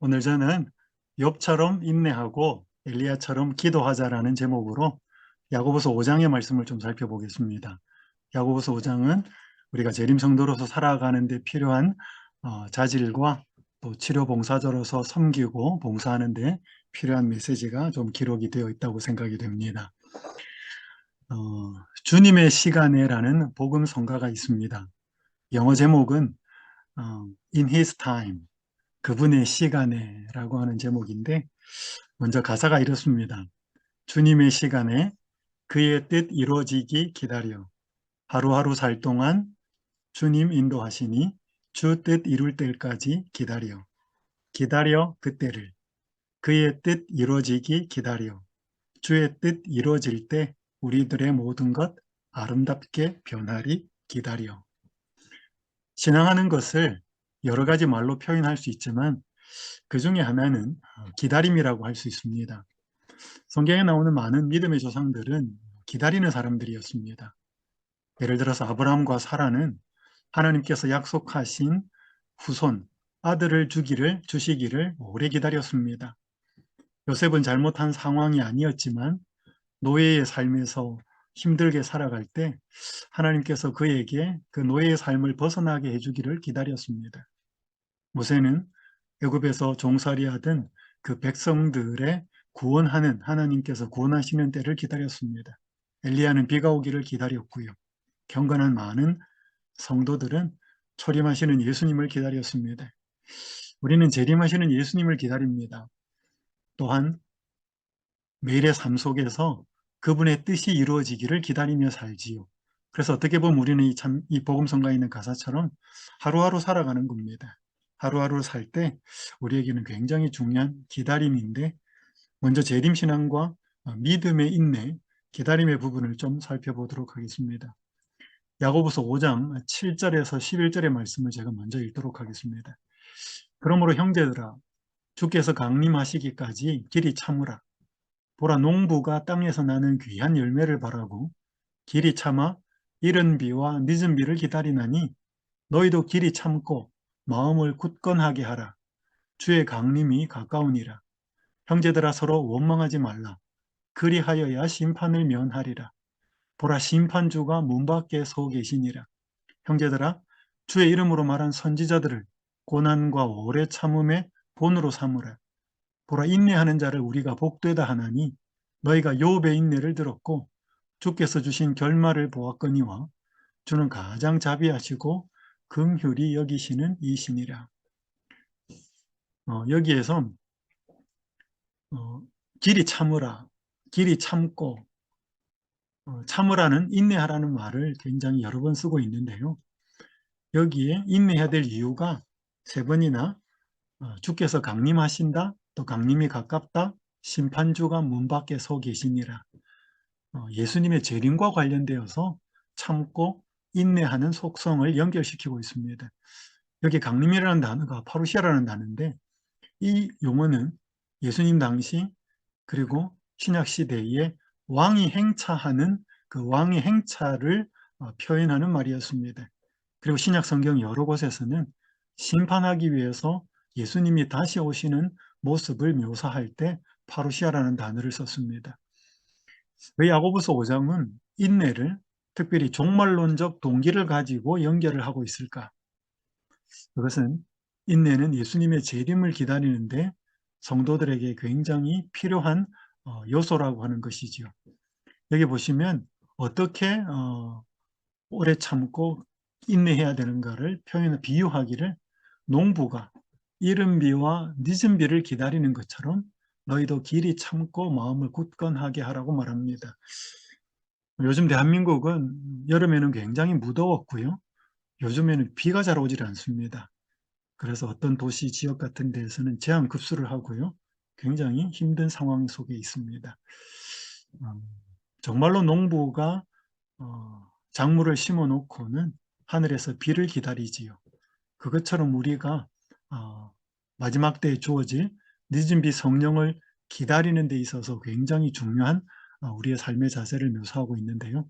오늘 저는 욥처럼 인내하고 엘리야처럼 기도하자라는 제목으로 야고보서 5장의 말씀을 좀 살펴보겠습니다. 야고보서 5장은 우리가 재림 성도로서 살아가는 데 필요한 자질과 또 치료 봉사자로서 섬기고 봉사하는 데 필요한 메시지가 좀 기록이 되어 있다고 생각이 됩니다. 주님의 시간에라는 복음 성가가 있습니다. 영어 제목은 In His Time, 그분의 시간에라고 하는 제목인데, 먼저 가사가 이렇습니다. 주님의 시간에 그의 뜻 이루어지기 기다려 하루하루 살 동안 주님 인도하시니 주 뜻 이룰 때까지 기다려 그때를 그의 뜻 이루어지기 기다려 주의 뜻 이루어질 때 우리들의 모든 것 아름답게 변하리 기다려. 신앙하는 것을 여러 가지 말로 표현할 수 있지만 그 중에 하나는 기다림이라고 할 수 있습니다. 성경에 나오는 많은 믿음의 조상들은 기다리는 사람들이었습니다. 예를 들어서 아브라함과 사라는 하나님께서 약속하신 후손, 아들을 주시기를 오래 기다렸습니다. 요셉은 잘못한 상황이 아니었지만 노예의 삶에서 힘들게 살아갈 때 하나님께서 그에게 그 노예의 삶을 벗어나게 해주기를 기다렸습니다. 모세는 애굽에서 종살이하던 그 백성들의 구원하는 하나님께서 구원하시는 때를 기다렸습니다. 엘리야는 비가 오기를 기다렸고요. 경건한 많은 성도들은 초림하시는 예수님을 기다렸습니다. 우리는 재림하시는 예수님을 기다립니다. 또한 매일의 삶 속에서 그분의 뜻이 이루어지기를 기다리며 살지요. 그래서 어떻게 보면 우리는 이 복음성가에 있는 가사처럼 하루하루 살아가는 겁니다. 하루하루 살 때 우리에게는 굉장히 중요한 기다림인데, 먼저 재림신앙과 믿음의 인내, 기다림의 부분을 좀 살펴보도록 하겠습니다. 야고보서 5장 7절에서 11절의 말씀을 제가 먼저 읽도록 하겠습니다. 그러므로 형제들아, 주께서 강림하시기까지 길이 참으라. 보라, 농부가 땅에서 나는 귀한 열매를 바라고 길이 참아 이른 비와 늦은 비를 기다리나니 너희도 길이 참고 마음을 굳건하게 하라. 주의 강림이 가까우니라. 형제들아, 서로 원망하지 말라. 그리하여야 심판을 면하리라. 보라, 심판주가 문 밖에 서 계시니라. 형제들아, 주의 이름으로 말한 선지자들을 고난과 오래 참음의 본으로 삼으라. 보라, 인내하는 자를 우리가 복되다 하나니 너희가 욥의 인내를 들었고 주께서 주신 결말을 보았거니와 주는 가장 자비하시고 긍휼히 여기시는 이시니라. 여기에서 길이 참으라, 길이 참고, 참으라는 인내하라는 말을 굉장히 여러 번 쓰고 있는데요. 여기에 인내해야 될 이유가 세 번이나 주께서 강림하신다, 또 강림이 가깝다, 심판주가 문 밖에 서 계시니라. 예수님의 재림과 관련되어서 참고 인내하는 속성을 연결시키고 있습니다. 여기 강림이라는 단어가 파루시아라는 단어인데, 이 용어는 예수님 당시 그리고 신약 시대에 왕이 행차하는 그 왕의 행차를 표현하는 말이었습니다. 그리고 신약 성경 여러 곳에서는 심판하기 위해서 예수님이 다시 오시는 모습을 묘사할 때 파루시아라는 단어를 썼습니다. 왜 야고보서 5장은 인내를 특별히 종말론적 동기를 가지고 연결을 하고 있을까? 그것은 인내는 예수님의 재림을 기다리는데 성도들에게 굉장히 필요한 요소라고 하는 것이지요. 여기 보시면 어떻게 오래 참고 인내해야 되는가를 비유하기를 농부가 이른 비와 늦은 비를 기다리는 것처럼 너희도 길이 참고 마음을 굳건하게 하라고 말합니다. 요즘 대한민국은 여름에는 굉장히 무더웠고요. 요즘에는 비가 잘 오질 않습니다. 그래서 어떤 도시 지역 같은 데에서는 제한급수를 하고요. 굉장히 힘든 상황 속에 있습니다. 정말로 농부가 작물을 심어 놓고는 하늘에서 비를 기다리지요. 그것처럼 우리가 마지막 때에 주어질 늦은 비 성령을 기다리는 데 있어서 굉장히 중요한 우리의 삶의 자세를 묘사하고 있는데요.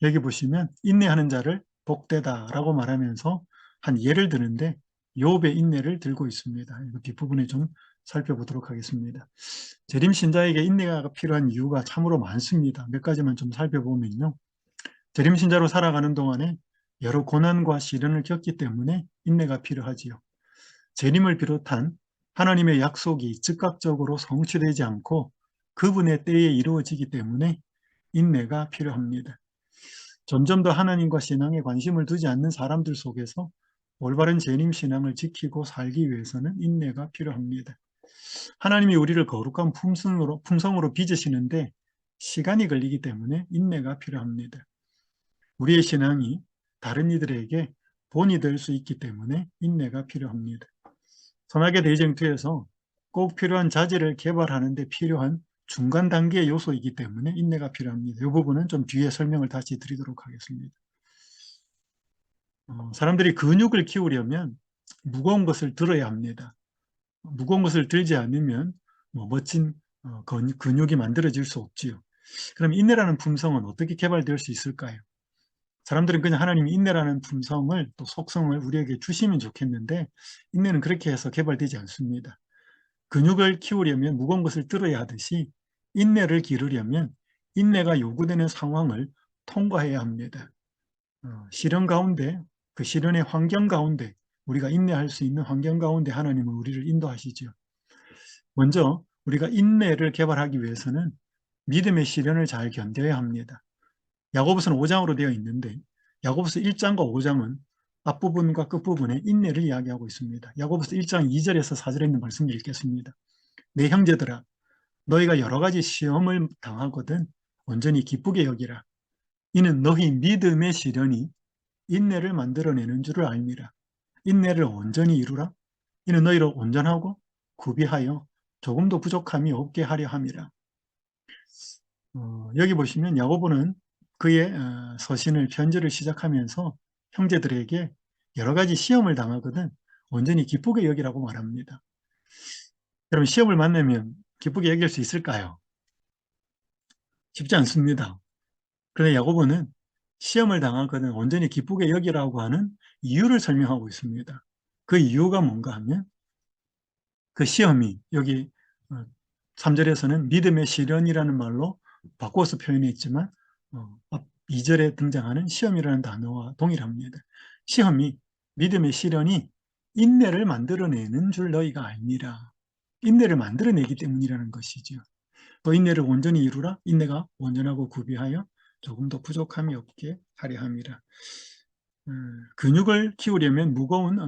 여기 보시면 인내하는 자를 복되다라고 말하면서 한 예를 드는데, 욥의 인내를 들고 있습니다. 이거 뒷부분에 좀 살펴보도록 하겠습니다. 재림 신자에게 인내가 필요한 이유가 참으로 많습니다. 몇 가지만 좀 살펴보면요. 재림 신자로 살아가는 동안에 여러 고난과 시련을 겪기 때문에 인내가 필요하지요. 재림을 비롯한 하나님의 약속이 즉각적으로 성취되지 않고 그분의 때에 이루어지기 때문에 인내가 필요합니다. 점점 더 하나님과 신앙에 관심을 두지 않는 사람들 속에서 올바른 재림 신앙을 지키고 살기 위해서는 인내가 필요합니다. 하나님이 우리를 거룩한 품성으로 빚으시는데 시간이 걸리기 때문에 인내가 필요합니다. 우리의 신앙이 다른 이들에게 본이 될 수 있기 때문에 인내가 필요합니다. 선악의 대쟁투에서 꼭 필요한 자질을 개발하는 데 필요한 중간 단계의 요소이기 때문에 인내가 필요합니다. 이 부분은 좀 뒤에 설명을 다시 드리도록 하겠습니다. 사람들이 근육을 키우려면 무거운 것을 들어야 합니다. 무거운 것을 들지 않으면 멋진 근육이 만들어질 수 없지요. 그럼 인내라는 품성은 어떻게 개발될 수 있을까요? 사람들은 그냥 하나님이 인내라는 품성을 또 속성을 우리에게 주시면 좋겠는데 인내는 그렇게 해서 개발되지 않습니다. 근육을 키우려면 무거운 것을 들어야 하듯이 인내를 기르려면 인내가 요구되는 상황을 통과해야 합니다. 시련 가운데 그 시련의 환경 가운데 우리가 인내할 수 있는 환경 가운데 하나님은 우리를 인도하시죠. 먼저 우리가 인내를 개발하기 위해서는 믿음의 시련을 잘 견뎌야 합니다. 야고보서는 5장으로 되어 있는데 야고보서 1장과 5장은 앞부분과 끝부분에 인내를 이야기하고 있습니다. 야고보서 1장 2절에서 4절에 있는 말씀을 읽겠습니다. 내 형제들아 너희가 여러 가지 시험을 당하거든 온전히 기쁘게 여기라. 이는 너희 믿음의 시련이 인내를 만들어내는 줄을 알미라. 인내를 온전히 이루라. 이는 너희를 온전하고 구비하여 조금도 부족함이 없게 하려 함이라. 여기 보시면 야고보는 그의 서신을 편지를 시작하면서 형제들에게 여러 가지 시험을 당하거든 온전히 기쁘게 여기라고 말합니다. 여러분 시험을 만나면 기쁘게 여길 수 있을까요? 쉽지 않습니다. 그런데 야고보는 시험을 당하거든 온전히 기쁘게 여기라고 하는 이유를 설명하고 있습니다. 그 이유가 뭔가 하면 그 시험이 여기 3절에서는 믿음의 시련이라는 말로 바꿔서 표현했지만 2절에 등장하는 시험이라는 단어와 동일합니다. 시험이 믿음의 시련이 인내를 만들어내는 줄 너희가 알미라. 인내를 만들어내기 때문이라는 것이죠. 또 인내를 온전히 이루라. 인내가 온전하고 구비하여 조금 더 부족함이 없게 하려 함이라. 근육을 키우려면 무거운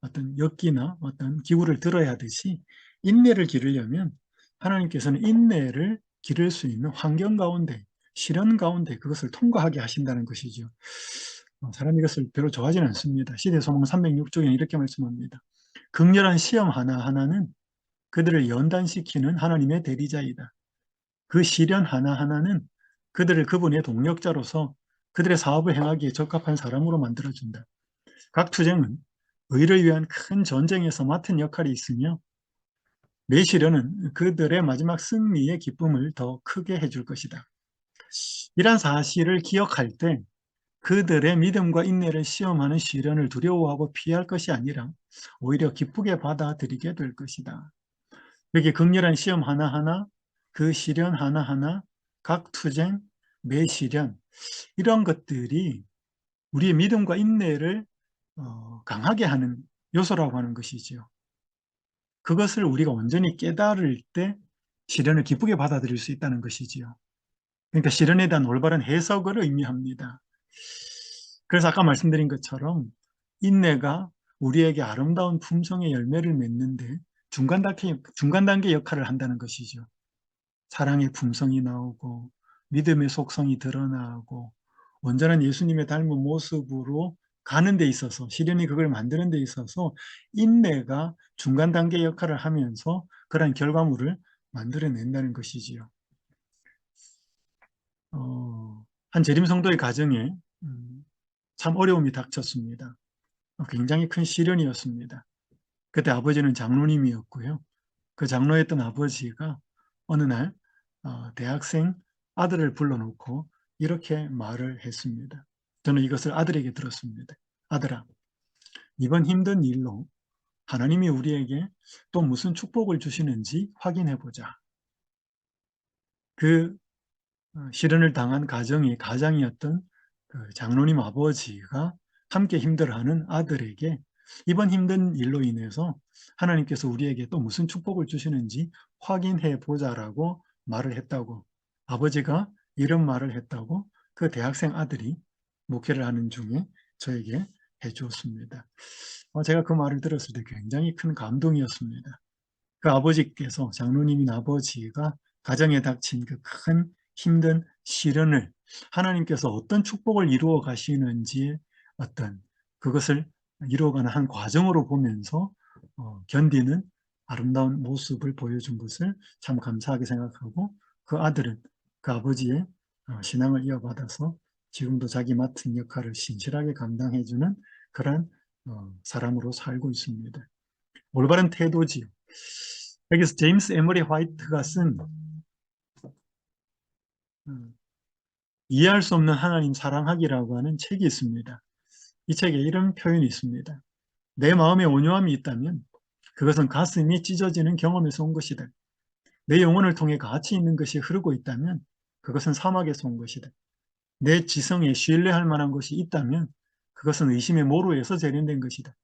어떤 역기나 어떤 기구를 들어야 하듯이 인내를 기르려면 하나님께서는 인내를 기를 수 있는 환경 가운데 시련 가운데 그것을 통과하게 하신다는 것이죠. 사람이 이것을 별로 좋아하지는 않습니다. 시대소망 306쪽에는 이렇게 말씀합니다. 극렬한 시험 하나하나는 그들을 연단시키는 하나님의 대리자이다. 그 시련 하나하나는 그들을 그분의 동력자로서 그들의 사업을 행하기에 적합한 사람으로 만들어준다. 각 투쟁은 의를 위한 큰 전쟁에서 맡은 역할이 있으며 매 시련은 그들의 마지막 승리의 기쁨을 더 크게 해줄 것이다. 이러한 사실을 기억할 때 그들의 믿음과 인내를 시험하는 시련을 두려워하고 피할 것이 아니라 오히려 기쁘게 받아들이게 될 것이다. 여기 극렬한 시험 하나하나, 그 시련 하나하나, 각 투쟁, 매 시련 이런 것들이 우리의 믿음과 인내를 강하게 하는 요소라고 하는 것이지요. 그것을 우리가 온전히 깨달을 때 시련을 기쁘게 받아들일 수 있다는 것이지요. 그러니까 시련에 대한 올바른 해석을 의미합니다. 그래서 아까 말씀드린 것처럼 인내가 우리에게 아름다운 품성의 열매를 맺는데 중간 단계 역할을 한다는 것이죠. 사랑의 품성이 나오고 믿음의 속성이 드러나고 온전한 예수님의 닮은 모습으로 가는 데 있어서 시련이 그걸 만드는 데 있어서 인내가 중간 단계 역할을 하면서 그런 결과물을 만들어낸다는 것이지요. 한 재림 성도의 가정에 참 어려움이 닥쳤습니다. 굉장히 큰 시련이었습니다. 그때 아버지는 장로님이었고요. 그 장로였던 아버지가 어느 날 대학생 아들을 불러놓고 이렇게 말을 했습니다. 저는 이것을 아들에게 들었습니다. 아들아, 이번 힘든 일로 하나님이 우리에게 또 무슨 축복을 주시는지 확인해 보자. 그 시련을 당한 가장이었던 그 장로님 아버지가 함께 힘들어하는 아들에게 이번 힘든 일로 인해서 하나님께서 우리에게 또 무슨 축복을 주시는지 확인해 보자라고 말을 했다고, 아버지가 이런 말을 했다고 그 대학생 아들이 목회를 하는 중에 저에게 해 주었습니다. 제가 그 말을 들었을 때 굉장히 큰 감동이었습니다. 그 아버지께서, 장로님인 아버지가 가정에 닥친 그 큰 힘든 시련을 하나님께서 어떤 축복을 이루어 가시는지, 어떤 그것을 이루어가는 한 과정으로 보면서 견디는 아름다운 모습을 보여준 것을 참 감사하게 생각하고, 그 아들은 그 아버지의 신앙을 이어받아서 지금도 자기 맡은 역할을 신실하게 감당해 주는 그런 사람으로 살고 있습니다. 올바른 태도지요. 여기서 제임스 에머리 화이트가 쓴 이해할 수 없는 하나님 사랑하기라고 하는 책이 있습니다. 이 책에 이런 표현이 있습니다. 내 마음에 온유함이 있다면 그것은 가슴이 찢어지는 경험에서 온 것이다. 내 영혼을 통해 가치 있는 것이 흐르고 있다면 그것은 사막에서 온 것이다. 내 지성에 신뢰할 만한 것이 있다면 그것은 의심의 모루에서 재련된 것이다.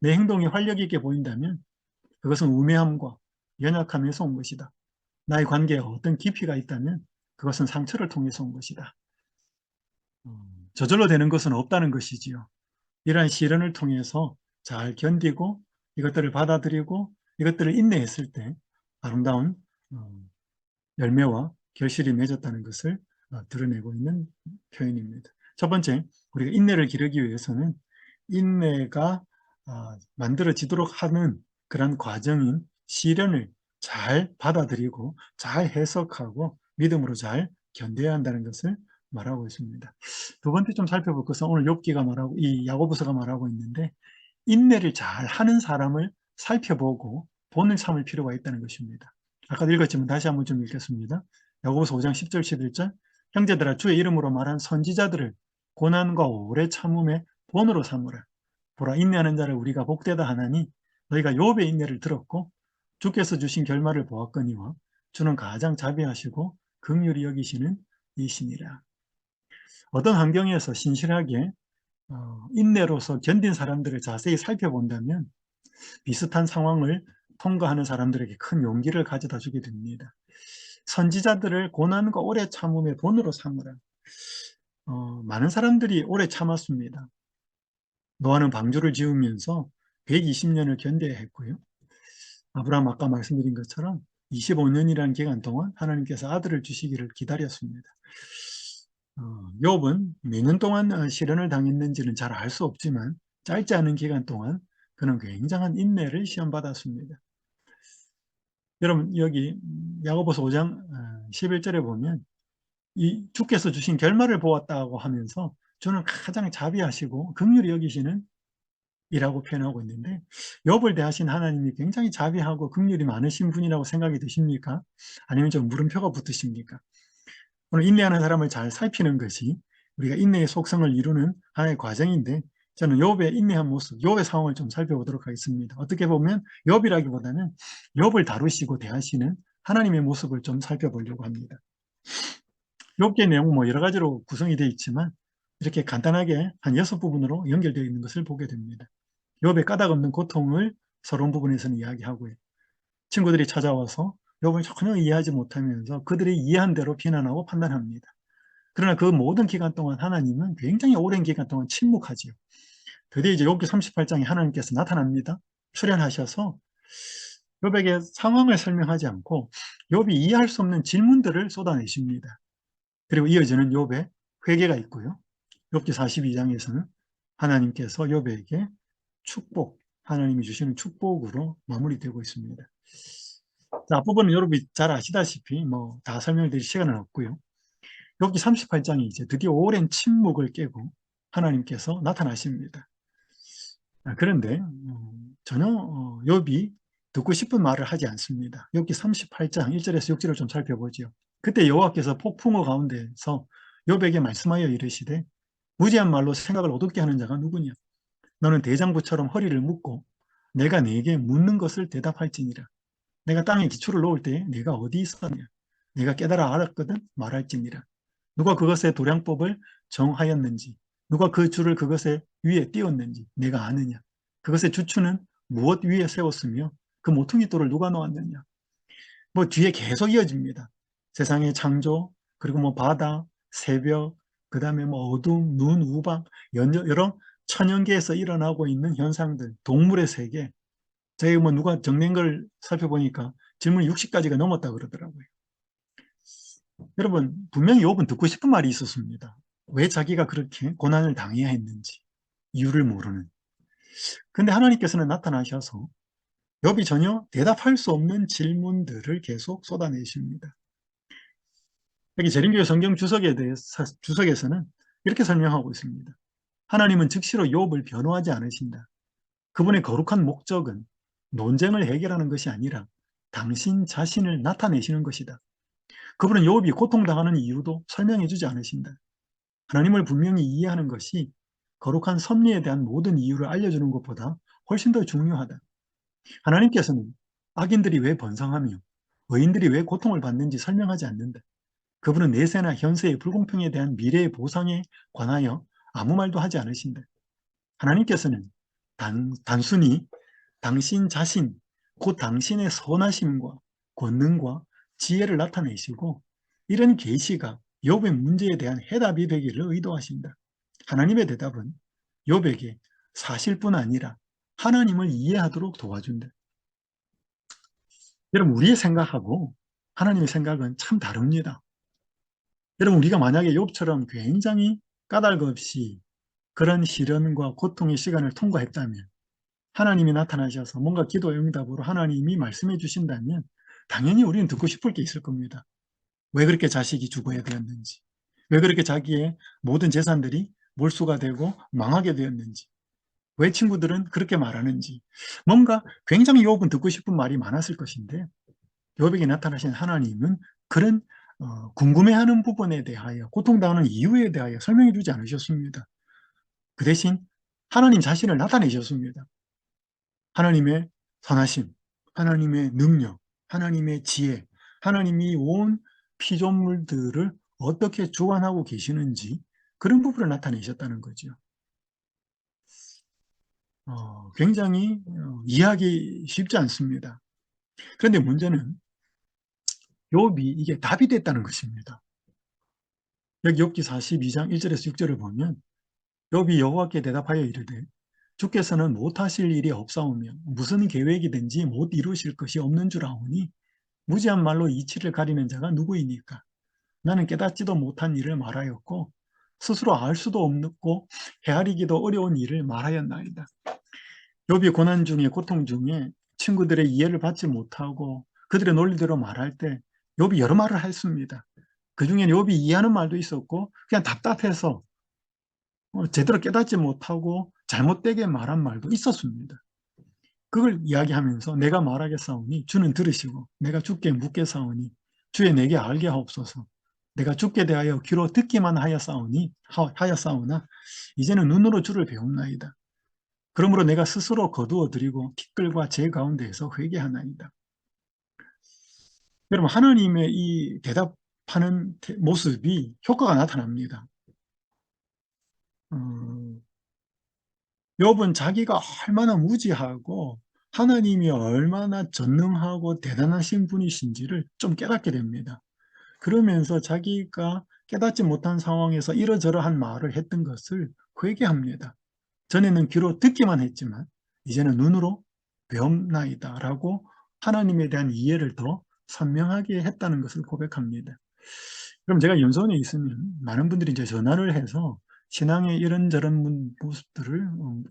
내 행동이 활력 있게 보인다면 그것은 우매함과 연약함에서 온 것이다. 나의 관계에 어떤 깊이가 있다면 그것은 상처를 통해서 온 것이다. 저절로 되는 것은 없다는 것이지요. 이러한 시련을 통해서 잘 견디고 이것들을 받아들이고 이것들을 인내했을 때 아름다운 열매와 결실이 맺었다는 것을 드러내고 있는 표현입니다. 첫 번째, 우리가 인내를 기르기 위해서는 인내가 만들어지도록 하는 그런 과정인 시련을 잘 받아들이고 잘 해석하고 믿음으로 잘 견뎌야 한다는 것을 말하고 있습니다. 두 번째 좀 살펴볼 것은 오늘 욥기가 말하고 이 야고보서가 말하고 있는데, 인내를 잘 하는 사람을 살펴보고 본을 삼을 필요가 있다는 것입니다. 아까도 읽었지만 다시 한번 좀 읽겠습니다. 야고보서 5장 10절 11절, 형제들아 주의 이름으로 말한 선지자들을 고난과 오래 참음에 본으로 삼으라. 보라, 인내하는 자를 우리가 복되다 하나니 너희가 욥의 인내를 들었고 주께서 주신 결말을 보았거니와 주는 가장 자비하시고 긍휼히 여기시는 이시니라. 어떤 환경에서 신실하게 인내로서 견딘 사람들을 자세히 살펴본다면 비슷한 상황을 통과하는 사람들에게 큰 용기를 가져다 주게 됩니다. 선지자들을 고난과 오래 참음의 본으로 삼으라. 많은 사람들이 오래 참았습니다. 노아는 방주를 지으면서 120년을 견뎌야 했고요. 아브라함 아까 말씀드린 것처럼 25년이라는 기간 동안 하나님께서 아들을 주시기를 기다렸습니다. 욥은 몇 년 동안 시련을 당했는지는 잘 알 수 없지만 짧지 않은 기간 동안 그는 굉장한 인내를 시험받았습니다. 여러분, 여기 야고보서 5장 11절에 보면 이 주께서 주신 결말을 보았다고 하면서 주는 가장 자비하시고 긍휼히 여기시는 이라고 표현하고 있는데, 욥을 대하신 하나님이 굉장히 자비하고 긍휼이 많으신 분이라고 생각이 드십니까? 아니면 좀 물음표가 붙으십니까? 오늘 인내하는 사람을 잘 살피는 것이 우리가 인내의 속성을 이루는 하나의 과정인데, 저는 욥의 인내한 모습, 욥의 상황을 좀 살펴보도록 하겠습니다. 어떻게 보면 욥이라기보다는 욥을 다루시고 대하시는 하나님의 모습을 좀 살펴보려고 합니다. 욥기의 내용은 여러 가지로 구성이 되어 있지만 이렇게 간단하게 한 6부분으로 연결되어 있는 것을 보게 됩니다. 욥의 까닭없는 고통을 서론 부분에서는 이야기하고요. 친구들이 찾아와서 욥을 전혀 이해하지 못하면서 그들이 이해한 대로 비난하고 판단합니다. 그러나 그 모든 기간 동안 하나님은 굉장히 오랜 기간 동안 침묵하지요. 드디어 이제 욥기 38장에 하나님께서 나타납니다. 출현하셔서 욥에게 상황을 설명하지 않고 욥이 이해할 수 없는 질문들을 쏟아내십니다. 그리고 이어지는 욥의 회개가 있고요. 욥기 42장에서는 하나님께서 욥에게 축복, 하나님이 주시는 축복으로 마무리되고 있습니다. 자, 앞부분은 여러분이 잘 아시다시피 다 설명드릴 시간은 없고요. 욥기 38장이 이제 드디어 오랜 침묵을 깨고 하나님께서 나타나십니다. 그런데 전혀 욥이 듣고 싶은 말을 하지 않습니다. 욥기 38장 1절에서 6절을 좀 살펴보죠. 그때 여호와께서 폭풍우 가운데서 욥에게 말씀하여 이르시되 무지한 말로 생각을 어둡게 하는 자가 누구냐? 너는 대장부처럼 허리를 묶고 내가 네게 묻는 것을 대답할지니라. 내가 땅에 기초를 놓을 때 네가 어디 있었냐? 네가 깨달아 알았거든 말할지니라. 누가 그것의 도량법을 정하였는지, 누가 그 줄을 그것의 위에 띄웠는지 내가 아느냐? 그것의 주추는 무엇 위에 세웠으며 그 모퉁이 돌을 누가 놓았느냐? 뭐 뒤에 계속 이어집니다. 세상의 창조, 그리고 뭐 바다, 새벽, 그 다음에 뭐 어둠, 눈, 우박, 여러 천연계에서 일어나고 있는 현상들, 동물의 세계. 저희 뭐 누가 적는 걸 살펴보니까 질문이 60가지가 넘었다 그러더라고요. 여러분, 분명히 욥은 듣고 싶은 말이 있었습니다. 왜 자기가 그렇게 고난을 당해야 했는지 이유를 모르는. 근데 하나님께서는 나타나셔서 욥이 전혀 대답할 수 없는 질문들을 계속 쏟아내십니다. 여기 재림교회 성경 주석에서는 이렇게 설명하고 있습니다. 하나님은 즉시로 욥을 변호하지 않으신다. 그분의 거룩한 목적은 논쟁을 해결하는 것이 아니라 당신 자신을 나타내시는 것이다. 그분은 욥이 고통당하는 이유도 설명해 주지 않으신다. 하나님을 분명히 이해하는 것이 거룩한 섭리에 대한 모든 이유를 알려주는 것보다 훨씬 더 중요하다. 하나님께서는 악인들이 왜 번성하며 의인들이 왜 고통을 받는지 설명하지 않는다. 그분은 내세나 현세의 불공평에 대한 미래의 보상에 관하여 아무 말도 하지 않으신다. 하나님께서는 단순히 당신 자신, 곧 당신의 선하심과 권능과 지혜를 나타내시고 이런 계시가 욥의 문제에 대한 해답이 되기를 의도하신다. 하나님의 대답은 욥에게 사실뿐 아니라 하나님을 이해하도록 도와준다. 여러분, 우리의 생각하고 하나님의 생각은 참 다릅니다. 여러분, 우리가 만약에 욥처럼 굉장히 까닭 없이 그런 시련과 고통의 시간을 통과했다면, 하나님이 나타나셔서 뭔가 기도의 응답으로 하나님이 말씀해 주신다면 당연히 우리는 듣고 싶을 게 있을 겁니다. 왜 그렇게 자식이 죽어야 되었는지, 왜 그렇게 자기의 모든 재산들이 몰수가 되고 망하게 되었는지, 왜 친구들은 그렇게 말하는지, 뭔가 굉장히 욥은 듣고 싶은 말이 많았을 것인데, 욥에게 나타나신 하나님은 그런 궁금해하는 부분에 대하여, 고통당하는 이유에 대하여 설명해 주지 않으셨습니다. 그 대신 하나님 자신을 나타내셨습니다. 하나님의 선하심, 하나님의 능력, 하나님의 지혜, 하나님이 온 피조물들을 어떻게 주관하고 계시는지 그런 부분을 나타내셨다는 거죠. 굉장히 이해하기 쉽지 않습니다. 그런데 문제는 욥이 이게 답이 됐다는 것입니다. 여기 욥기 42장 1절에서 6절을 보면 욥이 여호와께 대답하여 이르되 주께서는 못하실 일이 없사오며 무슨 계획이든지 못 이루실 것이 없는 줄 아오니 무지한 말로 이치를 가리는 자가 누구이니까. 나는 깨닫지도 못한 일을 말하였고 스스로 알 수도 없고 헤아리기도 어려운 일을 말하였나이다. 욥이 고난 중에, 고통 중에 친구들의 이해를 받지 못하고 그들의 논리대로 말할 때 욥이 여러 말을 했습니다. 그 중에 욥이 이해하는 말도 있었고 그냥 답답해서 제대로 깨닫지 못하고 잘못되게 말한 말도 있었습니다. 그걸 이야기하면서 내가 말하겠사오니 주는 들으시고 내가 주께 묻겠사오니 주의 내게 알게 하옵소서. 내가 주께 대하여 귀로 듣기만 하였사오나 이제는 눈으로 주를 배움나이다. 그러므로 내가 스스로 거두어 드리고 티끌과 제 가운데에서 회개하나이다. 여러분, 하나님의 이 대답하는 모습이 효과가 나타납니다. 욥은 자기가 얼마나 무지하고 하나님이 얼마나 전능하고 대단하신 분이신지를 좀 깨닫게 됩니다. 그러면서 자기가 깨닫지 못한 상황에서 이러저러한 말을 했던 것을 회개합니다. 전에는 귀로 듣기만 했지만 이제는 눈으로 배움나이다 라고 하나님에 대한 이해를 더 선명하게 했다는 것을 고백합니다. 그럼 제가 연수원에 있으면 많은 분들이 이제 전화를 해서 신앙의 이런저런 모습들을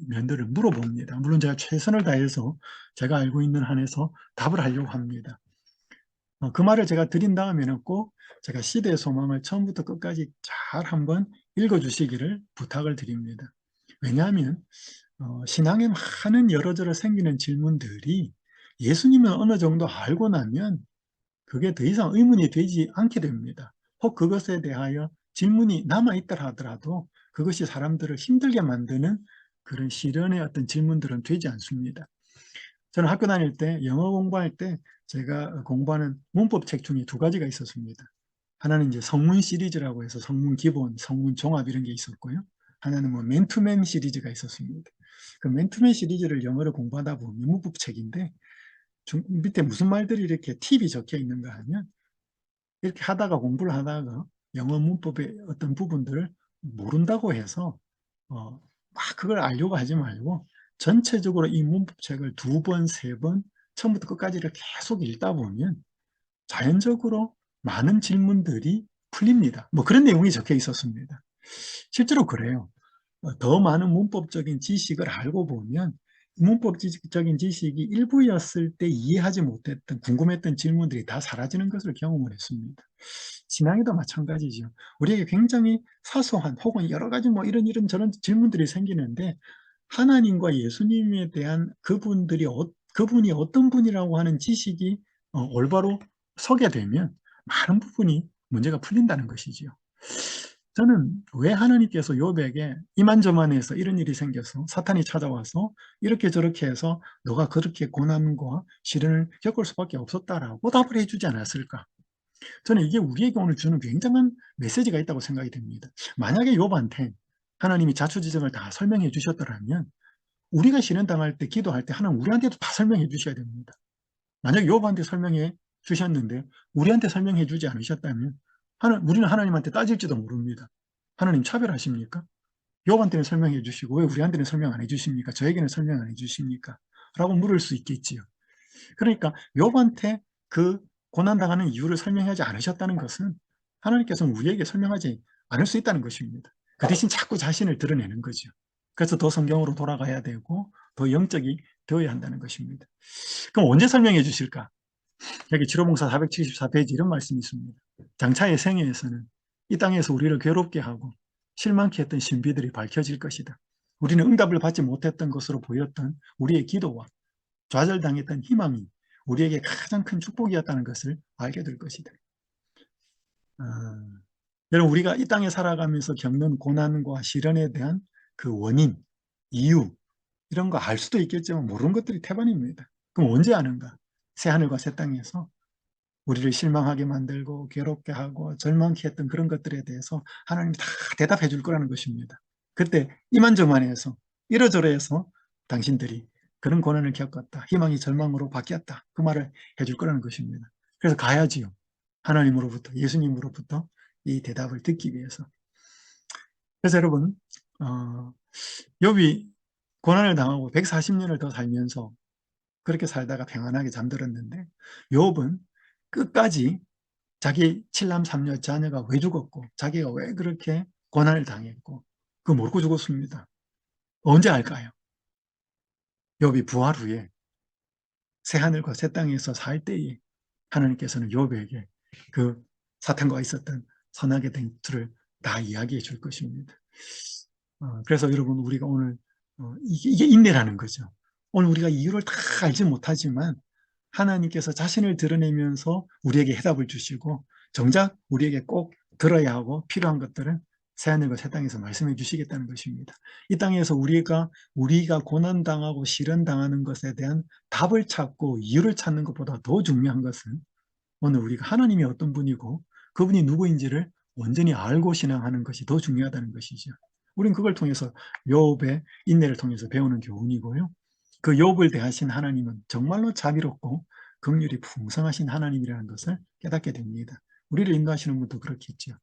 면들을 물어봅니다. 물론 제가 최선을 다해서 제가 알고 있는 한에서 답을 하려고 합니다. 그 말을 제가 드린 다음에는 꼭 제가 시대의 소망을 처음부터 끝까지 잘 한번 읽어주시기를 부탁을 드립니다. 왜냐하면 신앙에 많은 여러저러 생기는 질문들이 예수님을 어느 정도 알고 나면 그게 더 이상 의문이 되지 않게 됩니다. 혹 그것에 대하여 질문이 남아있더라 하더라도 그것이 사람들을 힘들게 만드는 그런 실연의 어떤 질문들은 되지 않습니다. 저는 학교 다닐 때 영어 공부할 때 제가 공부하는 문법 책 중에 두 가지가 있었습니다. 하나는 이제 성문 시리즈라고 해서 성문 기본, 성문 종합 이런 게 있었고요. 하나는 뭐 맨투맨 시리즈가 있었습니다. 그 맨투맨 시리즈를 영어를 공부하다 보면 문법 책인데 밑에 무슨 말들이 이렇게 팁이 적혀 있는가 하면 이렇게 하다가 공부를 하다가 영어 문법의 어떤 부분들을 모른다고 해서 막 그걸 알려고 하지 말고 전체적으로 이 문법책을 두 번, 세 번 처음부터 끝까지를 계속 읽다 보면 자연적으로 많은 질문들이 풀립니다. 뭐 그런 내용이 적혀 있었습니다. 실제로 그래요. 더 많은 문법적인 지식을 알고 보면 문법적인 지식이 일부였을 때 이해하지 못했던 궁금했던 질문들이 다 사라지는 것을 경험을 했습니다. 신앙에도 마찬가지죠. 우리에게 굉장히 사소한 혹은 여러 가지 뭐 이런 저런 질문들이 생기는데 하나님과 예수님에 대한 그분이 어떤 분이라고 하는 지식이 올바로 서게 되면 많은 부분이 문제가 풀린다는 것이지요. 저는 왜 하나님께서 욥에게 이만저만해서 이런 일이 생겨서 사탄이 찾아와서 이렇게 저렇게 해서 너가 그렇게 고난과 시련을 겪을 수밖에 없었다라고 답을 해주지 않았을까? 저는 이게 우리에게 오늘 주는 굉장한 메시지가 있다고 생각이 됩니다. 만약에 욥한테 하나님이 자초지정을 다 설명해 주셨더라면 우리가 시련 당할 때 기도할 때 하나님 우리한테도 다 설명해 주셔야 됩니다. 만약 욥한테 설명해 주셨는데 우리한테 설명해 주지 않으셨다면 우리는 하나님한테 따질지도 모릅니다. 하나님 차별하십니까? 욥한테는 설명해 주시고 왜 우리한테는 설명 안 해 주십니까? 저에게는 설명 안 해 주십니까? 라고 물을 수 있겠지요. 그러니까 욥한테 그 고난당하는 이유를 설명하지 않으셨다는 것은 하나님께서는 우리에게 설명하지 않을 수 있다는 것입니다. 그 대신 자꾸 자신을 드러내는 거죠. 그래서 더 성경으로 돌아가야 되고 더 영적이 되어야 한다는 것입니다. 그럼 언제 설명해 주실까? 여기 지로봉사 474페이지 이런 말씀이 있습니다. 장차의 생애에서는 이 땅에서 우리를 괴롭게 하고 실망케 했던 신비들이 밝혀질 것이다. 우리는 응답을 받지 못했던 것으로 보였던 우리의 기도와 좌절당했던 희망이 우리에게 가장 큰 축복이었다는 것을 알게 될 것이다. 여러분 우리가 이 땅에 살아가면서 겪는 고난과 시련에 대한 그 원인, 이유 이런 거 알 수도 있겠지만 모르는 것들이 태반입니다. 그럼 언제 아는가? 새하늘과 새 땅에서 우리를 실망하게 만들고 괴롭게 하고 절망케 했던 그런 것들에 대해서 하나님이 다 대답해 줄 거라는 것입니다. 그때 이만저만해서 이러저러해서 당신들이 그런 고난을 겪었다. 희망이 절망으로 바뀌었다. 그 말을 해줄 거라는 것입니다. 그래서 가야지요. 하나님으로부터 예수님으로부터 이 대답을 듣기 위해서. 그래서 여러분 욥이 고난을 당하고 140년을 더 살면서 그렇게 살다가 평안하게 잠들었는데 욥은 끝까지 자기 칠남 삼녀 자녀가 왜 죽었고 자기가 왜 그렇게 고난을 당했고 그거 모르고 죽었습니다. 언제 알까요? 욥이 부활 후에 새하늘과 새 땅에서 살 때에 하나님께서는 욥에게 그 사탄과 있었던 선악의 된 틀을 다 이야기해 줄 것입니다. 그래서 여러분 우리가 오늘 이게 인내라는 거죠. 오늘 우리가 이유를 다 알지 못하지만 하나님께서 자신을 드러내면서 우리에게 해답을 주시고 정작 우리에게 꼭 들어야 하고 필요한 것들은 새하늘과 새 땅에서 말씀해 주시겠다는 것입니다. 이 땅에서 우리가 고난당하고 시련당하는 것에 대한 답을 찾고 이유를 찾는 것보다 더 중요한 것은 오늘 우리가 하나님이 어떤 분이고 그분이 누구인지를 온전히 알고 신앙하는 것이 더 중요하다는 것이죠. 우리는 그걸 통해서 욥의 인내를 통해서 배우는 교훈이고요. 그 욥을 대하신 하나님은 정말로 자비롭고 긍휼이 풍성하신 하나님이라는 것을 깨닫게 됩니다. 우리를 인도하시는 분도 그렇겠죠.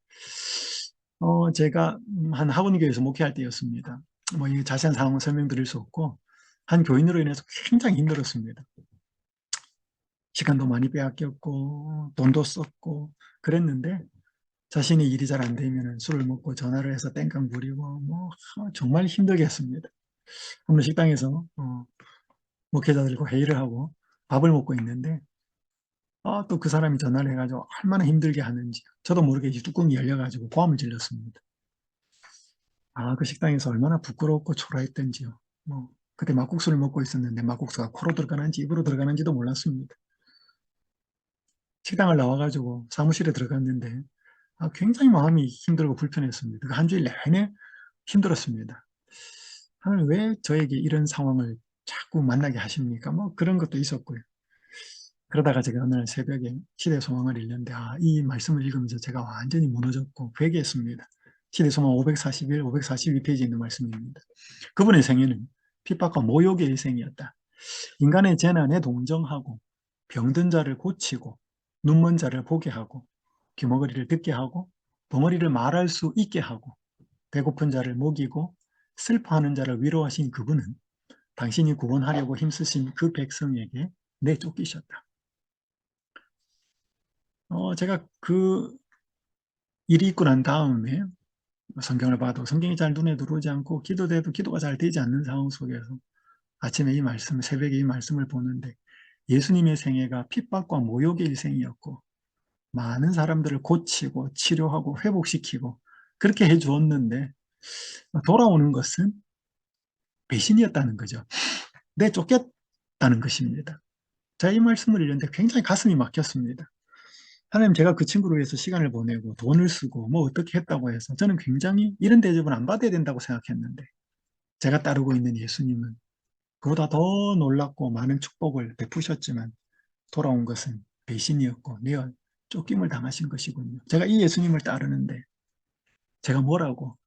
제가 한 학원교회에서 목회할 때였습니다. 뭐 이 자세한 상황을 설명드릴 수 없고 한 교인으로 인해서 굉장히 힘들었습니다. 시간도 많이 빼앗겼고 돈도 썼고 그랬는데 자신이 일이 잘 안 되면 술을 먹고 전화를 해서 땡깡 부리고 뭐 정말 힘들게 했습니다. 한번 식당에서 목회자들과 회의를 하고 밥을 먹고 있는데 또 그 사람이 전화를 해가지고 얼마나 힘들게 하는지 저도 모르게 이제 뚜껑이 열려가지고 고함을 질렀습니다. 그 식당에서 얼마나 부끄럽고 초라했던지요. 그때 막국수를 먹고 있었는데 막국수가 코로 들어가는지 입으로 들어가는지도 몰랐습니다. 식당을 나와가지고 사무실에 들어갔는데 굉장히 마음이 힘들고 불편했습니다. 그 한 주일 내내 힘들었습니다. 하나님 왜 저에게 이런 상황을 자꾸 만나게 하십니까? 뭐 그런 것도 있었고요. 그러다가 제가 어느 날 새벽에 시대소망을 읽는데 이 말씀을 읽으면서 제가 완전히 무너졌고 회개했습니다. 시대소망 541, 542페이지에 있는 말씀입니다. 그분의 생애는 핍박과 모욕의 일생이었다. 인간의 재난에 동정하고 병든 자를 고치고 눈먼 자를 보게 하고 귀머거리를 듣게 하고 벙어리를 말할 수 있게 하고 배고픈 자를 먹이고 슬퍼하는 자를 위로하신 그분은 당신이 구원하려고 힘쓰신 그 백성에게 내쫓기셨다. 제가 그 일이 있고 난 다음에 성경을 봐도 성경이 잘 눈에 들어오지 않고 기도돼도 기도가 잘 되지 않는 상황 속에서 아침에 이 말씀, 새벽에 이 말씀을 보는데 예수님의 생애가 핍박과 모욕의 일생이었고 많은 사람들을 고치고 치료하고 회복시키고 그렇게 해주었는데 돌아오는 것은 배신이었다는 거죠. 내쫓겼다는 것입니다. 제가 이 말씀을 읽는데 굉장히 가슴이 막혔습니다. 하나님, 제가 그 친구를 위해서 시간을 보내고 돈을 쓰고 뭐 어떻게 했다고 해서 저는 굉장히 이런 대접은 안 받아야 된다고 생각했는데 제가 따르고 있는 예수님은 그보다 더 놀랍고 많은 축복을 베푸셨지만 돌아온 것은 배신이었고 내어 쫓김을 당하신 것이군요. 제가 이 예수님을 따르는데 제가 뭐라고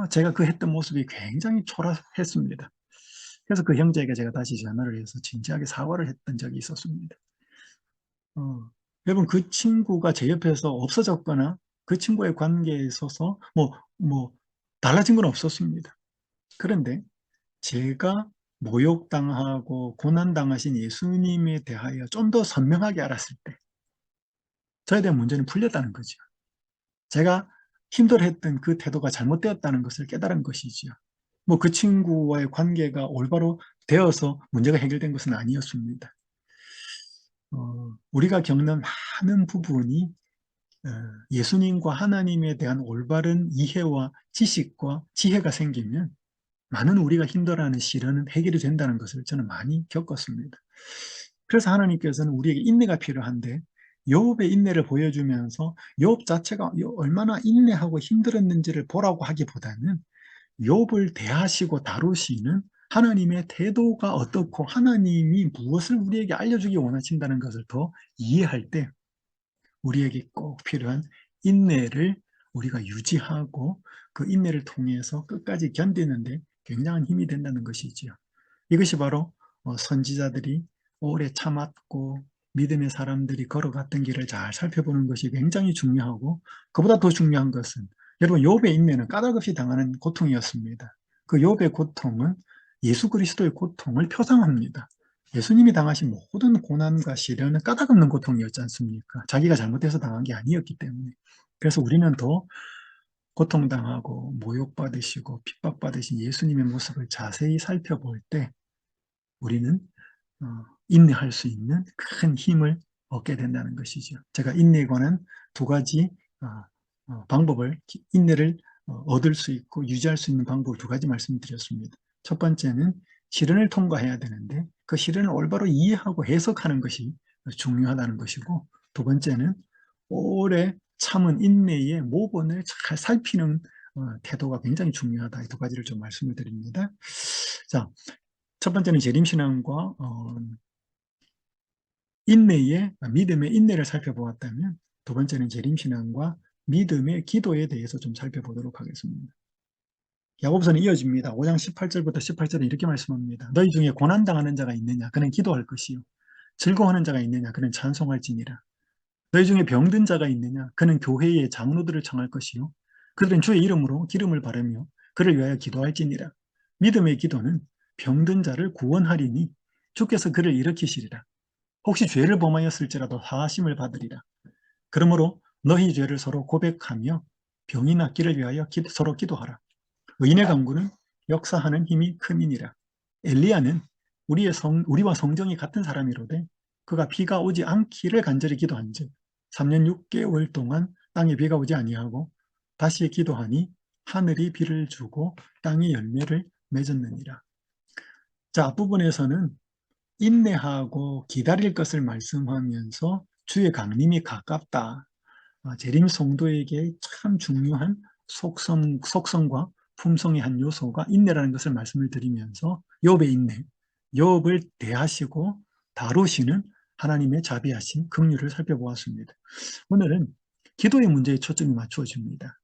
제가 그 했던 모습이 굉장히 초라했습니다. 그래서 그 형제에게 제가 다시 전화를 해서 진지하게 사과를 했던 적이 있었습니다. 여러분, 그 친구가 제 옆에서 없어졌거나 그 친구의 관계에 있어서 달라진 건 없었습니다. 그런데 제가 모욕당하고 고난당하신 예수님에 대하여 좀 더 선명하게 알았을 때 저에 대한 문제는 풀렸다는 거죠. 제가 힘들어했던 그 태도가 잘못되었다는 것을 깨달은 것이지요. 그 친구와의 관계가 올바로 되어서 문제가 해결된 것은 아니었습니다. 우리가 겪는 많은 부분이 예수님과 하나님에 대한 올바른 이해와 지식과 지혜가 생기면 많은 우리가 힘들어하는 시련은 해결이 된다는 것을 저는 많이 겪었습니다. 그래서 하나님께서는 우리에게 인내가 필요한데 욥의 인내를 보여주면서 욥 자체가 얼마나 인내하고 힘들었는지를 보라고 하기보다는 욥을 대하시고 다루시는 하나님의 태도가 어떻고 하나님이 무엇을 우리에게 알려주기 원하신다는 것을 더 이해할 때 우리에게 꼭 필요한 인내를 우리가 유지하고 그 인내를 통해서 끝까지 견디는데 굉장한 힘이 된다는 것이지요. 이것이 바로 선지자들이 오래 참았고 믿음의 사람들이 걸어갔던 길을 잘 살펴보는 것이 굉장히 중요하고 그보다 더 중요한 것은 여러분 욥의 인내는 까닭없이 당하는 고통이었습니다. 그 욥의 고통은 예수 그리스도의 고통을 표상합니다. 예수님이 당하신 모든 고난과 시련은 까닭없는 고통이었지 않습니까? 자기가 잘못해서 당한 게 아니었기 때문에. 그래서 우리는 더 고통당하고 모욕받으시고 핍박받으신 예수님의 모습을 자세히 살펴볼 때 우리는 인내할 수 있는 큰 힘을 얻게 된다는 것이죠. 제가 인내에 관한 두 가지 방법을, 인내를 얻을 수 있고 유지할 수 있는 방법을 두 가지 말씀드렸습니다. 첫 번째는 시련을 통과해야 되는데 그 시련을 올바로 이해하고 해석하는 것이 중요하다는 것이고, 두 번째는 오래 참은 인내의 모본을 잘 살피는 태도가 굉장히 중요하다. 이 두 가지를 좀 말씀을 드립니다. 자, 첫 번째는 재림신앙과 인내의 믿음의 인내를 살펴보았다면 두 번째는 재림신앙과 믿음의 기도에 대해서 좀 살펴보도록 하겠습니다. 야고보서는 이어집니다. 5장 18절부터 18절은 이렇게 말씀합니다. 너희 중에 고난당하는 자가 있느냐? 그는 기도할 것이요. 즐거워하는 자가 있느냐? 그는 찬송할지니라. 너희 중에 병든 자가 있느냐? 그는 교회의 장로들을 청할 것이요. 그들은 주의 이름으로 기름을 바르며 그를 위하여 기도할지니라. 믿음의 기도는 병든 자를 구원하리니 주께서 그를 일으키시리라. 혹시 죄를 범하였을지라도 사하심을 받으리라. 그러므로 너희 죄를 서로 고백하며 병이 낫기를 위하여 서로 기도하라. 의인의 간구는 역사하는 힘이 큼이니라. 엘리야는 우리와 성정이 같은 사람이로되 그가 비가 오지 않기를 간절히 기도한즉 3년 6개월 동안 땅에 비가 오지 아니하고 다시 기도하니 하늘이 비를 주고 땅이 열매를 맺었느니라. 자, 앞부분에서는 인내하고 기다릴 것을 말씀하면서 주의 강림이 가깝다. 재림 성도에게 참 중요한 속성과 품성의 한 요소가 인내라는 것을 말씀을 드리면서 욥의 인내, 욥을 대하시고 다루시는 하나님의 자비하신 긍휼을 살펴보았습니다. 오늘은 기도의 문제에 초점이 맞추어집니다.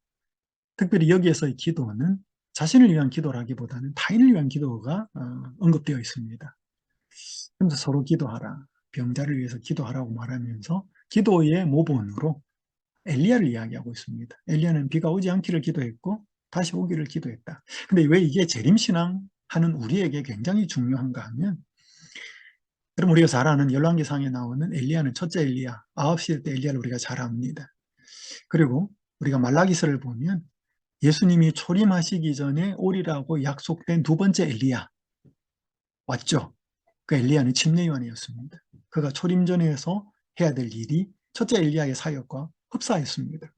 특별히 여기에서의 기도는 자신을 위한 기도라기보다는 타인을 위한 기도가 언급되어 있습니다. 그래서 서로 기도하라, 병자를 위해서 기도하라고 말하면서 기도의 모본으로 엘리야를 이야기하고 있습니다. 엘리야는 비가 오지 않기를 기도했고 다시 오기를 기도했다. 근데 왜 이게 재림신앙 하는 우리에게 굉장히 중요한가 하면, 그럼 우리가 잘 아는 열왕기상에 나오는 엘리야는 첫째 엘리야, 9시 때 엘리야를 우리가 잘 압니다. 그리고 우리가 말라기서를 보면 예수님이 초림하시기 전에 오리라고 약속된 두 번째 엘리야 왔죠. 그 엘리야는 침례요한이었습니다. 그가 초림 전에서 해야 될 일이 첫째 엘리야의 사역과 흡사했습니다.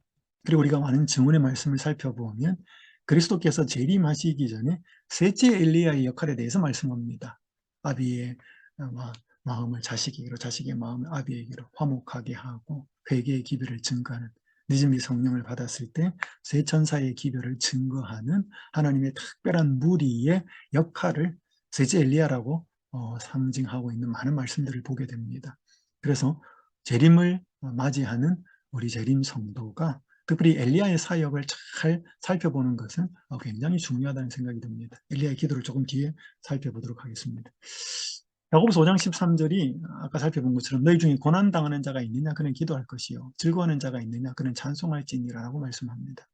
그리고 우리가 많은 증언의 말씀을 살펴보면 그리스도께서 재림하시기 전에 셋째 엘리야의 역할에 대해서 말씀합니다. 아비의 마음을 자식에게로, 자식의 마음을 아비에게로 화목하게 하고 회개의 기별을 증거하는, 늦은 성령을 받았을 때 세 천사의 기별을 증거하는 하나님의 특별한 무리의 역할을 셋째 엘리야라고 상징하고 있는 많은 말씀들을 보게 됩니다. 그래서 재림을 맞이하는 우리 재림 성도가 특별히 엘리야의 사역을 잘 살펴보는 것은 굉장히 중요하다는 생각이 듭니다. 엘리야의 기도를 조금 뒤에 살펴보도록 하겠습니다. 야고보서 5장 13절이 아까 살펴본 것처럼 너희 중에 고난당하는 자가 있느냐 그는 기도할 것이요 즐거워하는 자가 있느냐 그는 찬송할지니라라고 말씀합니다.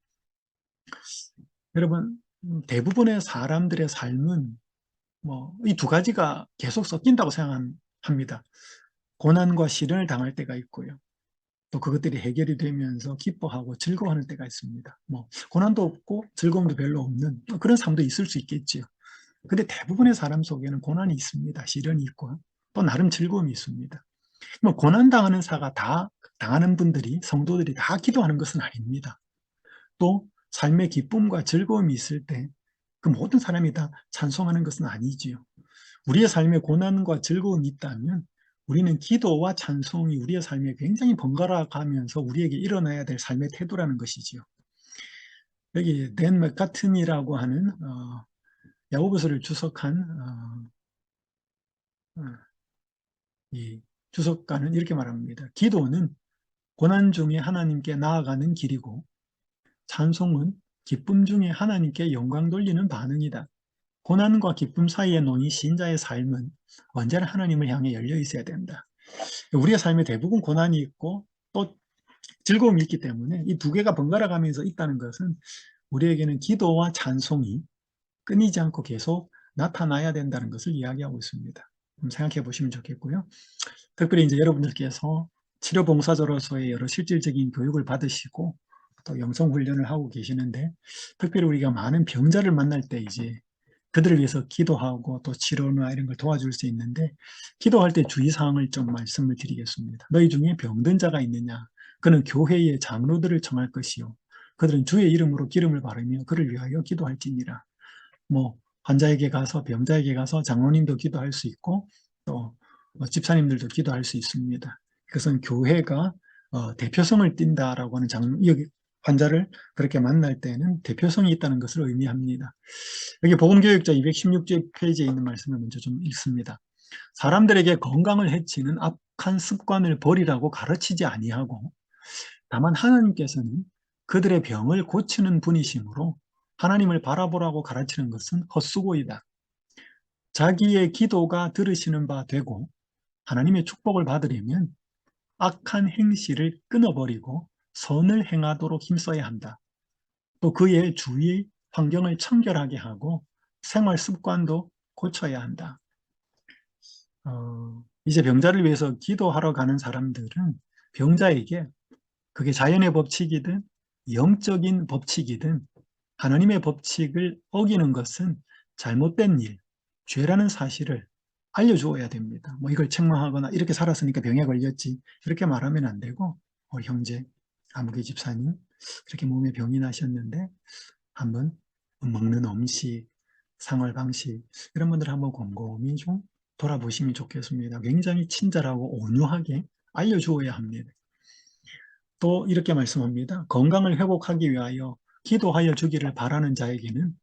여러분, 대부분의 사람들의 삶은 이 두 가지가 계속 섞인다고 생각합니다. 고난과 시련을 당할 때가 있고요. 또 그것들이 해결이 되면서 기뻐하고 즐거워하는 때가 있습니다. 고난도 없고 즐거움도 별로 없는 그런 삶도 있을 수 있겠지요. 근데 대부분의 사람 속에는 고난이 있습니다. 시련이 있고 또 나름 즐거움이 있습니다. 고난 당하는 당하는 분들이, 성도들이 다 기도하는 것은 아닙니다. 또 삶의 기쁨과 즐거움이 있을 때 그 모든 사람이 다 찬송하는 것은 아니지요. 우리의 삶에 고난과 즐거움이 있다면 우리는 기도와 찬송이 우리의 삶에 굉장히 번갈아 가면서 우리에게 일어나야 될 삶의 태도라는 것이지요. 여기 댄 맥카튼이라고 하는 야고보서를 주석한 이 주석가는 이렇게 말합니다. 기도는 고난 중에 하나님께 나아가는 길이고 찬송은 기쁨 중에 하나님께 영광 돌리는 반응이다. 고난과 기쁨 사이에 놓인 신자의 삶은 언제나 하나님을 향해 열려 있어야 된다. 우리의 삶에 대부분 고난이 있고 또 즐거움이 있기 때문에 이 두 개가 번갈아 가면서 있다는 것은 우리에게는 기도와 찬송이 끊이지 않고 계속 나타나야 된다는 것을 이야기하고 있습니다. 생각해 보시면 좋겠고요. 특별히 이제 여러분들께서 치료봉사자로서의 여러 실질적인 교육을 받으시고 또 영성훈련을 하고 계시는데, 특별히 우리가 많은 병자를 만날 때 이제 그들을 위해서 기도하고 또 치료나 이런 걸 도와줄 수 있는데, 기도할 때 주의사항을 좀 말씀을 드리겠습니다. 너희 중에 병든 자가 있느냐? 그는 교회의 장로들을 청할 것이요 그들은 주의 이름으로 기름을 바르며 그를 위하여 기도할지니라. 환자에게 가서, 병자에게 가서 장로님도 기도할 수 있고 또 집사님들도 기도할 수 있습니다. 그것은 교회가 대표성을 띈다라고 하는 여기 환자를 그렇게 만날 때는 대표성이 있다는 것을 의미합니다. 여기 복음교육자 216페이지에 있는 말씀을 먼저 좀 읽습니다. 사람들에게 건강을 해치는 악한 습관을 버리라고 가르치지 아니하고 다만 하나님께서는 그들의 병을 고치는 분이시므로 하나님을 바라보라고 가르치는 것은 헛수고이다. 자기의 기도가 들으시는 바 되고 하나님의 축복을 받으려면 악한 행실을 끊어버리고 선을 행하도록 힘써야 한다. 또 그의 주위 환경을 청결하게 하고 생활 습관도 고쳐야 한다. 이제 병자를 위해서 기도하러 가는 사람들은 병자에게 그게 자연의 법칙이든 영적인 법칙이든 하나님의 법칙을 어기는 것은 잘못된 일, 죄라는 사실을 알려주어야 됩니다. 이걸 책망하거나 이렇게 살았으니까 병에 걸렸지 이렇게 말하면 안 되고, 우리 형제 아무개 집사님 그렇게 몸에 병이 나셨는데 한번 먹는 음식, 생활 방식 이런 분들 한번 곰곰이 좀 돌아보시면 좋겠습니다. 굉장히 친절하고 온유하게 알려주어야 합니다. 또 이렇게 말씀합니다. 건강을 회복하기 위하여 기도하여 주기를 바라는 자에게는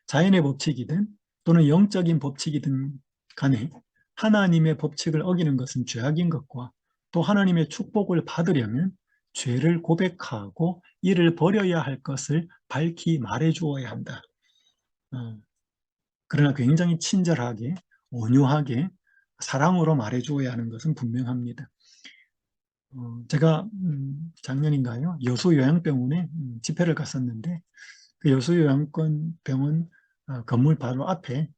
자연의 법칙이든 또는 영적인 법칙이든 간에 하나님의 법칙을 어기는 것은 죄악인 것과 또 하나님의 축복을 받으려면 죄를 고백하고 이를 버려야 할 것을 밝히 말해 주어야 한다. 그러나 굉장히 친절하게 온유하게 사랑으로 말해 주어야 하는 것은 분명합니다. 제가 작년인가요? 여수 요양병원에 집회를 갔었는데 그 여수 요양권 병원 건물 바로 앞에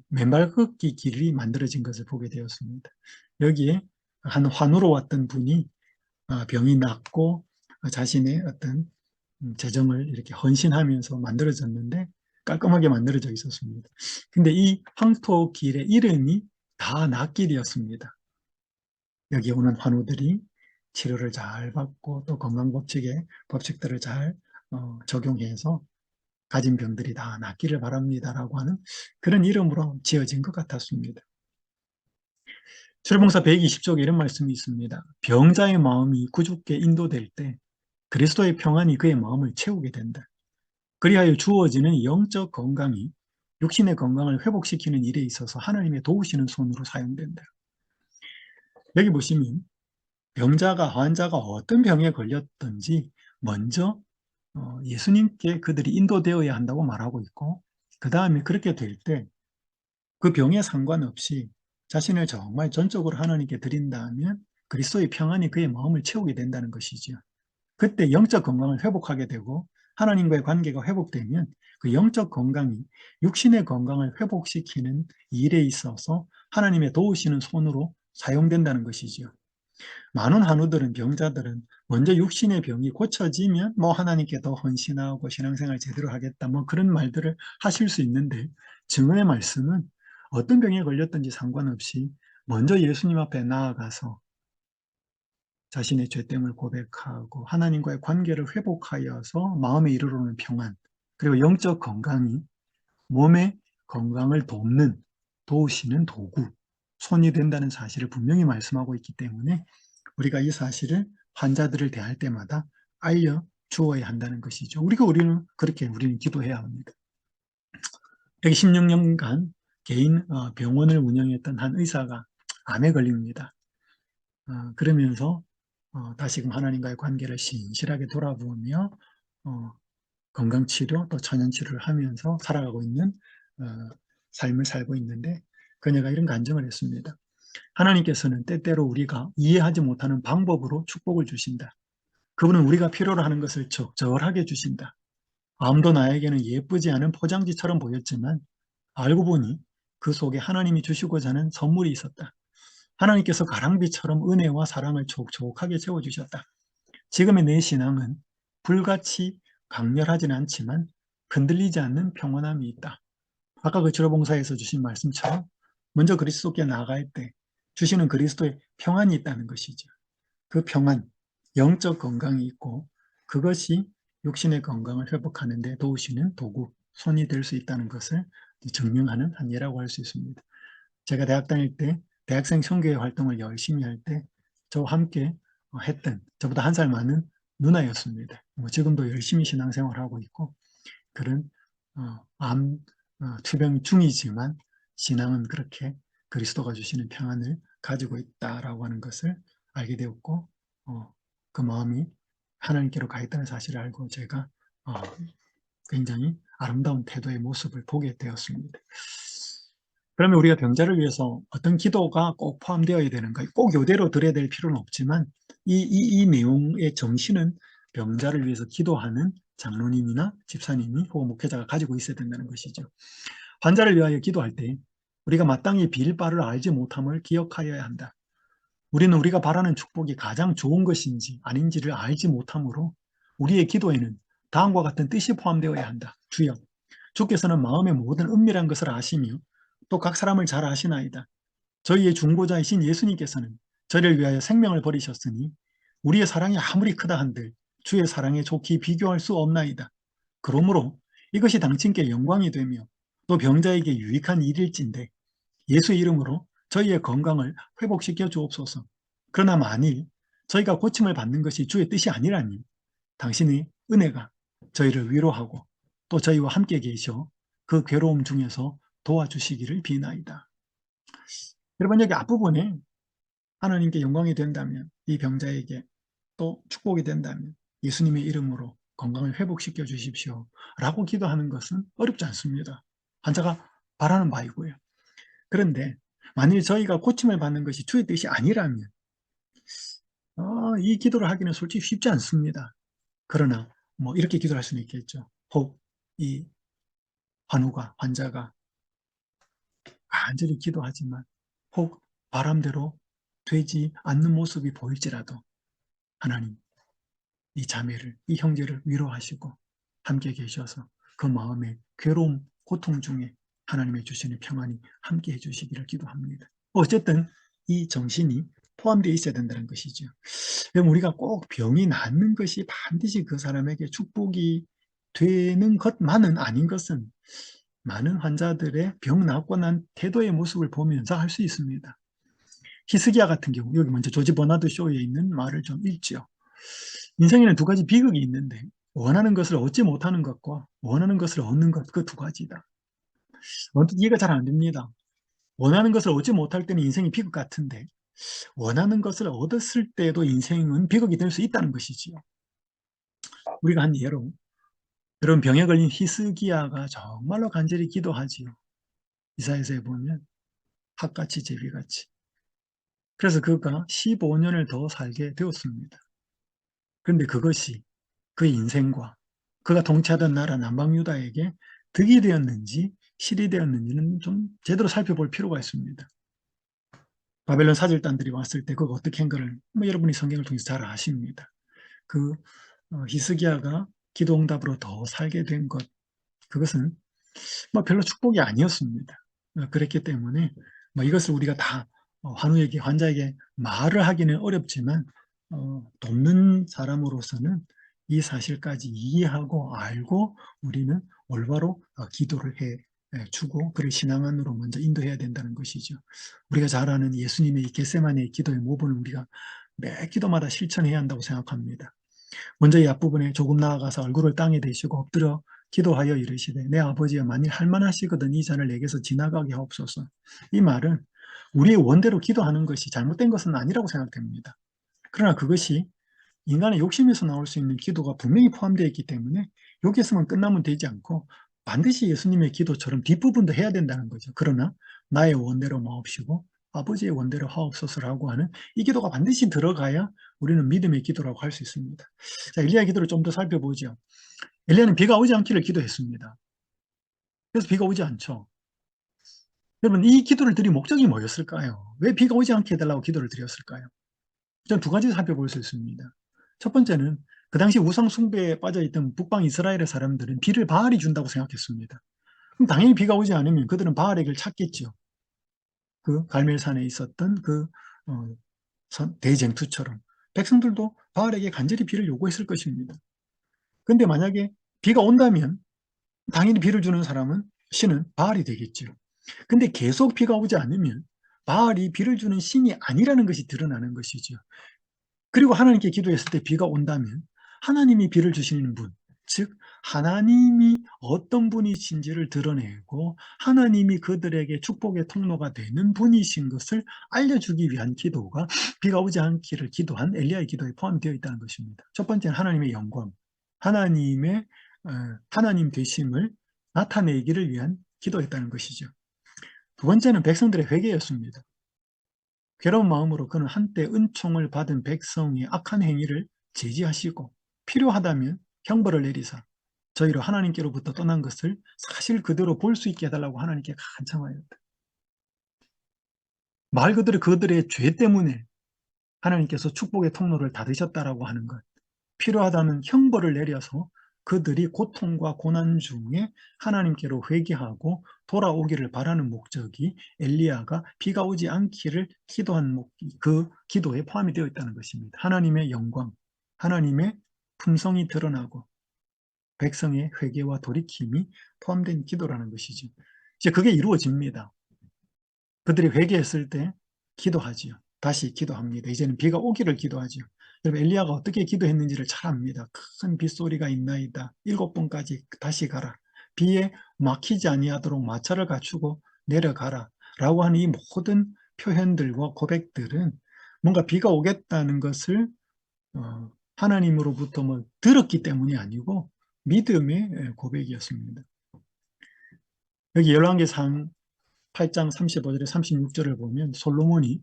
맨발 걷기 길이 만들어진 것을 보게 되었습니다. 여기에 한 환우로 왔던 분이 병이 낫고 자신의 어떤 재정을 이렇게 헌신하면서 만들어졌는데 깔끔하게 만들어져 있었습니다. 근데 이 황토길의 이름이 다 낫길이었습니다. 여기 오는 환우들이 치료를 잘 받고 또 법칙들을 잘 적용해서 가진 병들이 다 낫기를 바랍니다라고 하는 그런 이름으로 지어진 것 같았습니다. 출애굽기서 120쪽에 이런 말씀이 있습니다. 병자의 마음이 구주께 인도될 때 그리스도의 평안이 그의 마음을 채우게 된다. 그리하여 주어지는 영적 건강이 육신의 건강을 회복시키는 일에 있어서 하나님의 도우시는 손으로 사용된다. 여기 보시면 환자가 어떤 병에 걸렸든지 먼저 예수님께 그들이 인도되어야 한다고 말하고 있고 그 다음에 그렇게 될 때 그 병에 상관없이 자신을 정말 전적으로 하나님께 드린다면 그리스도의 평안이 그의 마음을 채우게 된다는 것이죠. 그때 영적 건강을 회복하게 되고 하나님과의 관계가 회복되면 그 영적 건강이 육신의 건강을 회복시키는 일에 있어서 하나님의 도우시는 손으로 사용된다는 것이죠. 많은 한우들은 병자들은 먼저 육신의 병이 고쳐지면 하나님께 더 헌신하고 신앙생활 제대로 하겠다 그런 말들을 하실 수 있는데 증언의 말씀은 어떤 병에 걸렸든지 상관없이 먼저 예수님 앞에 나아가서 자신의 죄됨을 고백하고 하나님과의 관계를 회복하여서 마음에 이르러오는 평안 그리고 영적 건강이 몸의 건강을 도우시는 도구, 손이 된다는 사실을 분명히 말씀하고 있기 때문에 우리가 이 사실을 환자들을 대할 때마다 알려주어야 한다는 것이죠. 우리는 기도해야 합니다. 여기 16년간 개인 병원을 운영했던 한 의사가 암에 걸립니다. 그러면서 다시금 하나님과의 관계를 신실하게 돌아보며 건강치료 또 천연치료를 하면서 살아가고 있는 삶을 살고 있는데 그녀가 이런 간증을 했습니다. 하나님께서는 때때로 우리가 이해하지 못하는 방법으로 축복을 주신다. 그분은 우리가 필요로 하는 것을 적절하게 주신다. 암도 나에게는 예쁘지 않은 포장지처럼 보였지만 알고 보니 그 속에 하나님이 주시고자 하는 선물이 있었다. 하나님께서 가랑비처럼 은혜와 사랑을 촉촉하게 채워주셨다. 지금의 내 신앙은 불같이 강렬하지는 않지만 흔들리지 않는 평온함이 있다. 아까 그 주로봉사에서 주신 말씀처럼 먼저 그리스도께 나아갈 때 주시는 그리스도의 평안이 있다는 것이죠. 그 평안, 영적 건강이 있고 그것이 육신의 건강을 회복하는 데 도우시는 도구, 손이 될 수 있다는 것을 증명하는 한 예라고 할 수 있습니다. 제가 대학 다닐 때 대학생 선교회 활동을 열심히 할 때 저와 함께 했던 저보다 한 살 많은 누나였습니다. 지금도 열심히 신앙생활하고 있고 그런 투병 중이지만 신앙은 그렇게 그리스도가 주시는 평안을 가지고 있다라고 하는 것을 알게 되었고 그 마음이 하나님께로 가 있다는 사실을 알고 제가 굉장히 아름다운 태도의 모습을 보게 되었습니다. 그러면 우리가 병자를 위해서 어떤 기도가 꼭 포함되어야 되는가? 꼭 이대로 드려야 될 필요는 없지만 이 내용의 정신은 병자를 위해서 기도하는 장로님이나 집사님이 혹은 목회자가 가지고 있어야 된다는 것이죠. 환자를 위하여 기도할 때 우리가 마땅히 빌 바를 알지 못함을 기억하여야 한다. 우리는 우리가 바라는 축복이 가장 좋은 것인지 아닌지를 알지 못하므로 우리의 기도에는 다음과 같은 뜻이 포함되어야 한다. 주여, 주께서는 마음의 모든 은밀한 것을 아시며 또 각 사람을 잘 아시나이다. 저희의 중보자이신 예수님께서는 저희를 위하여 생명을 버리셨으니 우리의 사랑이 아무리 크다 한들 주의 사랑에 좋게 비교할 수 없나이다. 그러므로 이것이 당신께 영광이 되며 또 병자에게 유익한 일일진데 예수의 이름으로 저희의 건강을 회복시켜 주옵소서. 그러나 만일 저희가 고침을 받는 것이 주의 뜻이 아니라니 당신의 은혜가 저희를 위로하고 또 저희와 함께 계셔 그 괴로움 중에서 도와주시기를 비나이다. 여러분, 여기 앞부분에 하나님께 영광이 된다면, 이 병자에게 또 축복이 된다면 예수님의 이름으로 건강을 회복시켜 주십시오 라고 기도하는 것은 어렵지 않습니다. 환자가 바라는 바이고요. 그런데 만일 저희가 고침을 받는 것이 주의 뜻이 아니라면 이 기도를 하기는 솔직히 쉽지 않습니다. 그러나 뭐 이렇게 기도할 수는 있겠죠. 혹 이 환자가 간절히 기도하지만 혹 바람대로 되지 않는 모습이 보일지라도 하나님, 이 자매를, 이 형제를 위로하시고 함께 계셔서 그 마음의 괴로움, 고통 중에 하나님의 주시는 평안이 함께 해주시기를 기도합니다. 어쨌든 이 정신이 포함되어 있어야 된다는 것이죠. 그럼 우리가 꼭 병이 낫는 것이 반드시 그 사람에게 축복이 되는 것만은 아닌 것은 많은 환자들의 병 낫고 난 태도의 모습을 보면서 할 수 있습니다. 히스기야 같은 경우, 여기 먼저 조지 버나드 쇼에 있는 말을 좀 읽죠. 인생에는 두 가지 비극이 있는데 원하는 것을 얻지 못하는 것과 원하는 것을 얻는 것, 그 두 가지다. 언뜻 이해가 잘 안 됩니다. 원하는 것을 얻지 못할 때는 인생이 비극 같은데 원하는 것을 얻었을 때도 인생은 비극이 될 수 있다는 것이지요. 우리가 한 예로 여러분, 병에 걸린 히스기야가 정말로 간절히 기도하지요. 이사야서에 보면 핫같이 제비같이. 그래서 그가 15년을 더 살게 되었습니다. 그런데 그것이 그의 인생과 그가 통치하던 나라 남방유다에게 득이 되었는지 실이 되었는지는 좀 제대로 살펴볼 필요가 있습니다. 바벨론 사절단들이 왔을 때 그가 어떻게 한 거를 여러분이 성경을 통해서 잘 아십니다. 그 히스기야가 기도응답으로 더 살게 된 것, 그것은 별로 축복이 아니었습니다. 그랬기 때문에 이것을 우리가 다 환자에게 말을 하기는 어렵지만 돕는 사람으로서는 이 사실까지 이해하고 알고 우리는 올바로 기도를 해 주고 그를 신앙 안으로 먼저 인도해야 된다는 것이죠. 우리가 잘 아는 예수님의 이 겟세마네의 기도의 모본을 우리가 매 기도마다 실천해야 한다고 생각합니다. 먼저 이 앞부분에 조금 나아가서 얼굴을 땅에 대시고 엎드려 기도하여 이르시되 내 아버지여 만일 할만하시거든 이 잔을 내게서 지나가게 하옵소서. 이 말은 우리의 원대로 기도하는 것이 잘못된 것은 아니라고 생각됩니다. 그러나 그것이 인간의 욕심에서 나올 수 있는 기도가 분명히 포함되어 있기 때문에 여기에서만 끝나면 되지 않고 반드시 예수님의 기도처럼 뒷부분도 해야 된다는 거죠. 그러나 나의 원대로 마옵시고 아버지의 원대로 하옵소서라고 하는 이 기도가 반드시 들어가야 우리는 믿음의 기도라고 할 수 있습니다. 자, 엘리야의 기도를 좀 더 살펴보죠. 엘리야는 비가 오지 않기를 기도했습니다. 그래서 비가 오지 않죠. 여러분, 이 기도를 드린 목적이 뭐였을까요? 왜 비가 오지 않게 해달라고 기도를 드렸을까요? 전 두 가지 살펴볼 수 있습니다. 첫 번째는 그 당시 우상 숭배에 빠져있던 북방 이스라엘의 사람들은 비를 바알이 준다고 생각했습니다. 그럼 당연히 비가 오지 않으면 그들은 바알에게를 찾겠죠. 그 갈멜산에 있었던 그 대쟁투처럼 백성들도 바알에게 간절히 비를 요구했을 것입니다. 그런데 만약에 비가 온다면 당연히 비를 주는 사람은 신은 바알이 되겠죠. 근데 계속 비가 오지 않으면 바알이 비를 주는 신이 아니라는 것이 드러나는 것이죠. 그리고 하나님께 기도했을 때 비가 온다면 하나님이 비를 주시는 분, 즉 하나님이 어떤 분이신지를 드러내고 하나님이 그들에게 축복의 통로가 되는 분이신 것을 알려주기 위한 기도가 비가 오지 않기를 기도한 엘리야의 기도에 포함되어 있다는 것입니다. 첫 번째는 하나님의 영광, 하나님의 하나님 되심을 나타내기를 위한 기도였다는 것이죠. 두 번째는 백성들의 회개였습니다. 괴로운 마음으로 그는 한때 은총을 받은 백성의 악한 행위를 제지하시고 필요하다면 형벌을 내리사 저희로 하나님께로부터 떠난 것을 사실 그대로 볼 수 있게 해달라고 하나님께 간청하였다. 말 그대로 그들의 죄 때문에 하나님께서 축복의 통로를 닫으셨다라고 하는 것, 필요하다면 형벌을 내려서 그들이 고통과 고난 중에 하나님께로 회개하고 돌아오기를 바라는 목적이 엘리야가 비가 오지 않기를 기도한 그 기도에 포함이 되어 있다는 것입니다. 하나님의 영광, 하나님의 품성이 드러나고 백성의 회개와 돌이킴이 포함된 기도라는 것이죠. 이제 그게 이루어집니다. 그들이 회개했을 때 기도하지요. 다시 기도합니다. 이제는 비가 오기를 기도하지요. 여러분, 엘리야가 어떻게 기도했는지를 잘 압니다. 큰 빗소리가 있나이다. 7번까지 다시 가라. 비에 막히지 아니하도록 마차를 갖추고 내려가라 라고 하는 이 모든 표현들과 고백들은 뭔가 비가 오겠다는 것을 하나님으로부터 들었기 때문이 아니고 믿음의 고백이었습니다. 여기 열왕기상 8장 35절에 36절을 보면 솔로몬이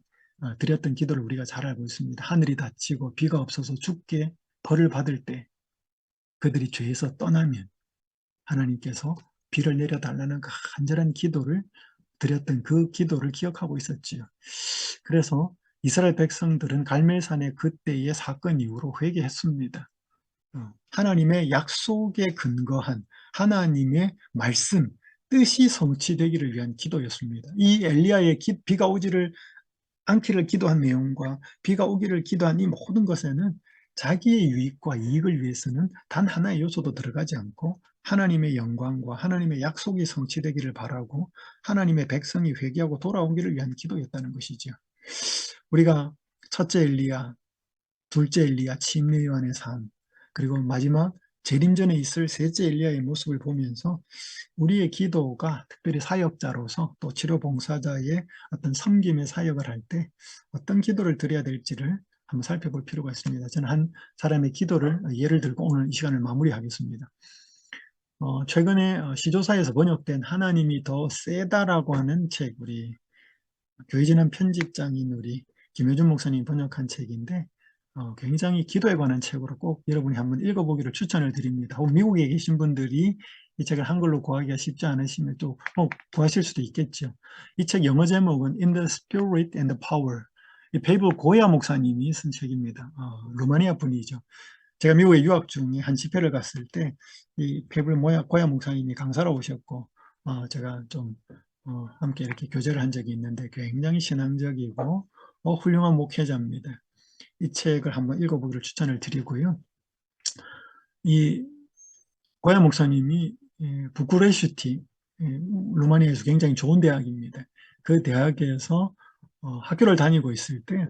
드렸던 기도를 우리가 잘 알고 있습니다. 하늘이 닫히고 비가 없어서 죽게 벌을 받을 때 그들이 죄에서 떠나면 하나님께서 비를 내려달라는 그 간절한 기도를 드렸던 그 기도를 기억하고 있었지요. 그래서 이스라엘 백성들은 갈멜산의 그때의 사건 이후로 회개했습니다. 하나님의 약속에 근거한 하나님의 말씀, 뜻이 성취되기를 위한 기도였습니다. 이 엘리야의 비가 오지를 않기를 기도한 내용과 비가 오기를 기도한 이 모든 것에는 자기의 유익과 이익을 위해서는 단 하나의 요소도 들어가지 않고 하나님의 영광과 하나님의 약속이 성취되기를 바라고 하나님의 백성이 회개하고 돌아오기를 위한 기도였다는 것이죠. 우리가 첫째 엘리야, 둘째 엘리야, 침례 요한의 삶, 그리고 마지막 재림전에 있을 셋째 엘리야의 모습을 보면서 우리의 기도가 특별히 사역자로서 또 치료봉사자의 어떤 섬김의 사역을 할 때 어떤 기도를 드려야 될지를 한번 살펴볼 필요가 있습니다. 저는 한 사람의 기도를 예를 들고 오늘 이 시간을 마무리하겠습니다. 최근에 시조사에서 번역된 하나님이 더 세다라고 하는 책, 우리 교회 지난 편집장인 우리 김효준 목사님이 번역한 책인데 굉장히 기도에 관한 책으로 꼭 여러분이 한번 읽어보기를 추천을 드립니다. 혹은 미국에 계신 분들이 이 책을 한글로 구하기가 쉽지 않으시면 또 구하실 수도 있겠죠. 이 책 영어 제목은 In the Spirit and the Power. 이 베이블 고야 목사님이 쓴 책입니다. 루마니아 분이죠. 제가 미국에 유학 중에 한 집회를 갔을 때 이 베이블 고야 목사님이 강사로 오셨고 제가 좀 함께 이렇게 교제를 한 적이 있는데 굉장히 신앙적이고 훌륭한 목회자입니다. 이 책을 한번 읽어보기를 추천을 드리고요. 이 고야 목사님이 부쿠레슈티, 루마니아에서 굉장히 좋은 대학입니다. 그 대학에서 학교를 다니고 있을 때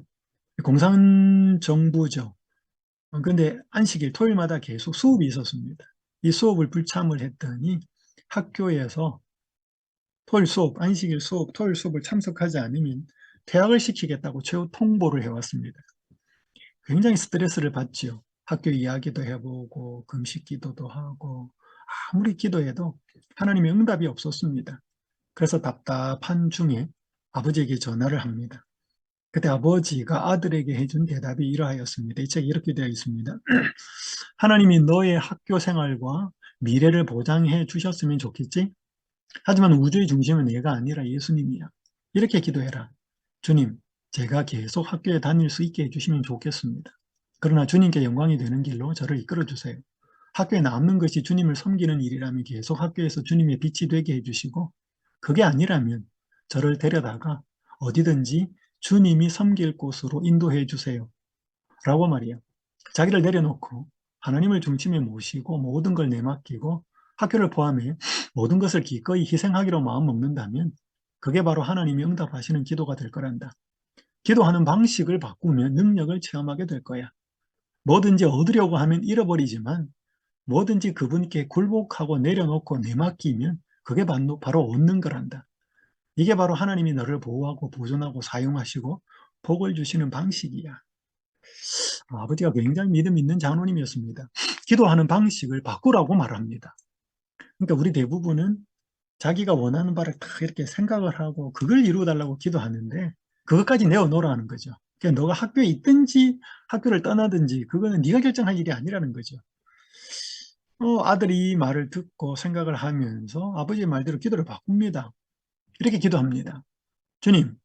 공산정부죠. 근데 안식일 토요일마다 계속 수업이 있었습니다. 이 수업을 불참을 했더니 학교에서 토요일 수업, 안식일 수업, 토요일 수업을 참석하지 않으면 퇴학을 시키겠다고 최후 통보를 해왔습니다. 굉장히 스트레스를 받지요. 학교 이야기도 해보고 금식 기도도 하고 아무리 기도해도 하나님의 응답이 없었습니다. 그래서 답답한 중에 아버지에게 전화를 합니다. 그때 아버지가 아들에게 해준 대답이 이러하였습니다. 이 책에 이렇게 되어 있습니다. 하나님이 너의 학교 생활과 미래를 보장해 주셨으면 좋겠지? 하지만 우주의 중심은 내가 아니라 예수님이야. 이렇게 기도해라. 주님, 제가 계속 학교에 다닐 수 있게 해주시면 좋겠습니다. 그러나 주님께 영광이 되는 길로 저를 이끌어 주세요. 학교에 남는 것이 주님을 섬기는 일이라면 계속 학교에서 주님의 빛이 되게 해주시고 그게 아니라면 저를 데려다가 어디든지 주님이 섬길 곳으로 인도해 주세요. 라고 말이에요. 자기를 내려놓고 하나님을 중심에 모시고 모든 걸 내맡기고 학교를 포함해 모든 것을 기꺼이 희생하기로 마음 먹는다면 그게 바로 하나님이 응답하시는 기도가 될 거란다. 기도하는 방식을 바꾸면 능력을 체험하게 될 거야. 뭐든지 얻으려고 하면 잃어버리지만 뭐든지 그분께 굴복하고 내려놓고 내맡기면 그게 바로 얻는 거란다. 이게 바로 하나님이 너를 보호하고 보존하고 사용하시고 복을 주시는 방식이야. 아버지가 굉장히 믿음 있는 장로님이었습니다. 기도하는 방식을 바꾸라고 말합니다. 그러니까 우리 대부분은 자기가 원하는 바를 다 이렇게 생각을 하고 그걸 이루어달라고 기도하는데 그것까지 내어놓으라는 거죠. 그러니까 너가 학교에 있든지 학교를 떠나든지 그거는 네가 결정할 일이 아니라는 거죠. 아들이 이 말을 듣고 생각을 하면서 아버지의 말대로 기도를 바꿉니다. 이렇게 기도합니다. 주님,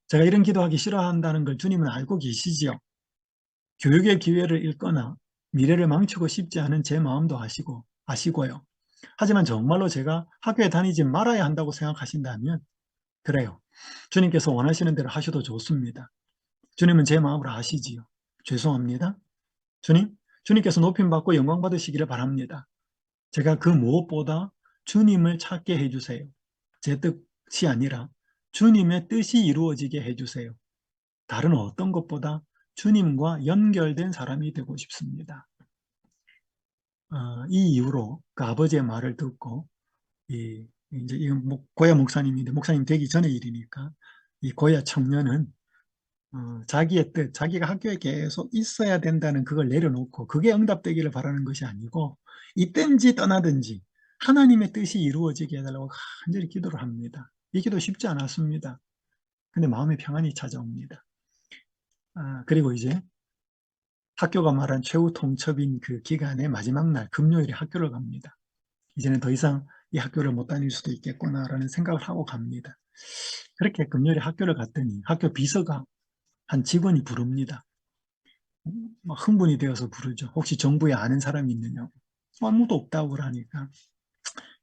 제가 이런 기도하기 싫어한다는 걸 주님은 알고 계시지요. 교육의 기회를 잃거나 미래를 망치고 싶지 않은 제 마음도 아시고요. 하지만 정말로 제가 학교에 다니지 말아야 한다고 생각하신다면 그래요. 주님께서 원하시는 대로 하셔도 좋습니다. 주님은 제 마음을 아시지요. 죄송합니다. 주님께서 높임받고 영광 받으시기를 바랍니다. 제가 그 무엇보다 주님을 찾게 해주세요. 제 뜻이 아니라 주님의 뜻이 이루어지게 해주세요. 다른 어떤 것보다 주님과 연결된 사람이 되고 싶습니다. 이 이후로 그 아버지의 말을 듣고 이제 이건 고야 목사님인데 목사님 되기 전의 일이니까 이 고야 청년은 자기의 뜻, 자기가 학교에 계속 있어야 된다는 그걸 내려놓고 그게 응답되기를 바라는 것이 아니고 있든지 떠나든지 하나님의 뜻이 이루어지게 해달라고 간절히 기도를 합니다. 이 기도 쉽지 않았습니다. 근데 마음의 평안이 찾아옵니다. 그리고 이제 학교가 말한 최후 통첩인 그 기간의 마지막 날 금요일에 학교를 갑니다. 이제는 더 이상 이 학교를 못 다닐 수도 있겠구나라는 생각을 하고 갑니다. 그렇게 금요일에 학교를 갔더니 학교 비서가 한 직원이 부릅니다. 막 흥분이 되어서 부르죠. 혹시 정부에 아는 사람이 있느냐고. 아무도 없다고 그러니까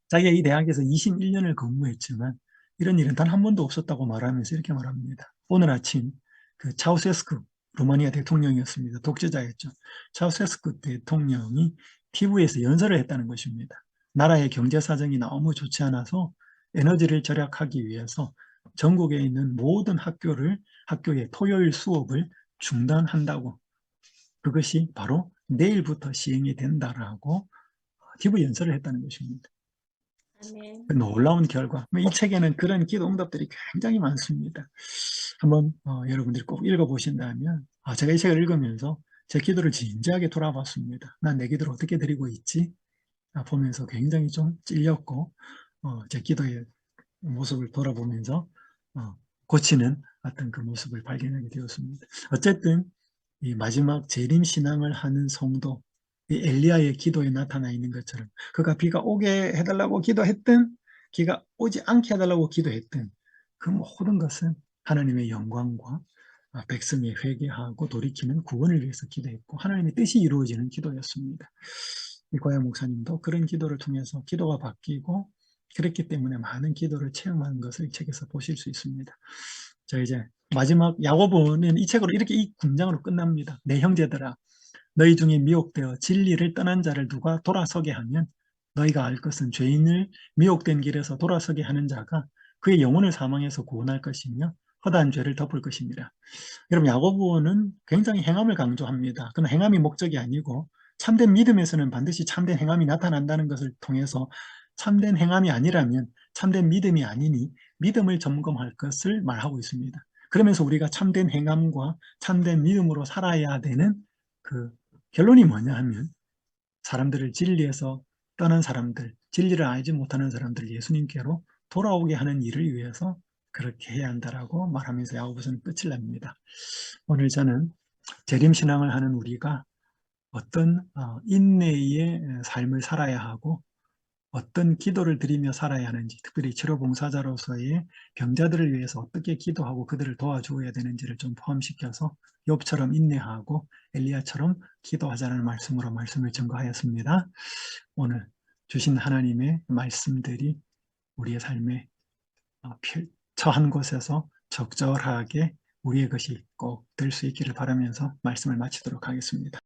자기가 이 대학에서 21년을 근무했지만 이런 일은 단 한 번도 없었다고 말하면서 이렇게 말합니다. 오늘 아침 그 차우세스크 루마니아 대통령이었습니다. 독재자였죠. 차우세스크 대통령이 TV에서 연설을 했다는 것입니다. 나라의 경제 사정이 너무 좋지 않아서 에너지를 절약하기 위해서 전국에 있는 모든 학교의 토요일 수업을 중단한다고, 그것이 바로 내일부터 시행이 된다라고 TV 연설을 했다는 것입니다. 아멘. 놀라운 결과. 이 책에는 그런 기도 응답들이 굉장히 많습니다. 한번 여러분들이 꼭 읽어보신다면, 제가 이 책을 읽으면서 제 기도를 진지하게 돌아봤습니다. 난 내 기도를 어떻게 드리고 있지? 보면서 굉장히 좀 찔렸고, 제 기도의 모습을 돌아보면서 고치는 어떤 그 모습을 발견하게 되었습니다. 어쨌든 이 마지막 재림 신앙을 하는 성도, 이 엘리야의 기도에 나타나 있는 것처럼 그가 비가 오게 해달라고 기도했든 비가 오지 않게 해달라고 기도했든 그 모든 것은 하나님의 영광과 백성의 회개하고 돌이키는 구원을 위해서 기도했고 하나님의 뜻이 이루어지는 기도였습니다. 이 고야 목사님도 그런 기도를 통해서 기도가 바뀌고 그랬기 때문에 많은 기도를 체험하는 것을 이 책에서 보실 수 있습니다. 자, 이제 마지막 야고보는 이 책으로 이렇게 이 군장으로 끝납니다. 내 형제들아, 너희 중에 미혹되어 진리를 떠난 자를 누가 돌아서게 하면 너희가 알 것은 죄인을 미혹된 길에서 돌아서게 하는 자가 그의 영혼을 사망해서 구원할 것이며 허다한 죄를 덮을 것입니다. 여러분, 야고보는 굉장히 행함을 강조합니다. 그러나 행함이 목적이 아니고 참된 믿음에서는 반드시 참된 행함이 나타난다는 것을 통해서 참된 행함이 아니라면 참된 믿음이 아니니 믿음을 점검할 것을 말하고 있습니다. 그러면서 우리가 참된 행함과 참된 믿음으로 살아야 되는 그 결론이 뭐냐 하면 사람들을 진리에서 떠난 사람들, 진리를 알지 못하는 사람들 예수님께로 돌아오게 하는 일을 위해서 그렇게 해야 한다라고 말하면서 야고보서는 끝을 냅니다. 오늘 저는 재림신앙을 하는 우리가 어떤 인내의 삶을 살아야 하고 어떤 기도를 드리며 살아야 하는지, 특별히 치료봉사자로서의 병자들을 위해서 어떻게 기도하고 그들을 도와주어야 되는지를 좀 포함시켜서 욥처럼 인내하고 엘리야처럼 기도하자는 말씀으로 말씀을 전가하였습니다. 오늘 주신 하나님의 말씀들이 우리의 삶에 처한 곳에서 적절하게 우리의 것이 꼭 될 수 있기를 바라면서 말씀을 마치도록 하겠습니다.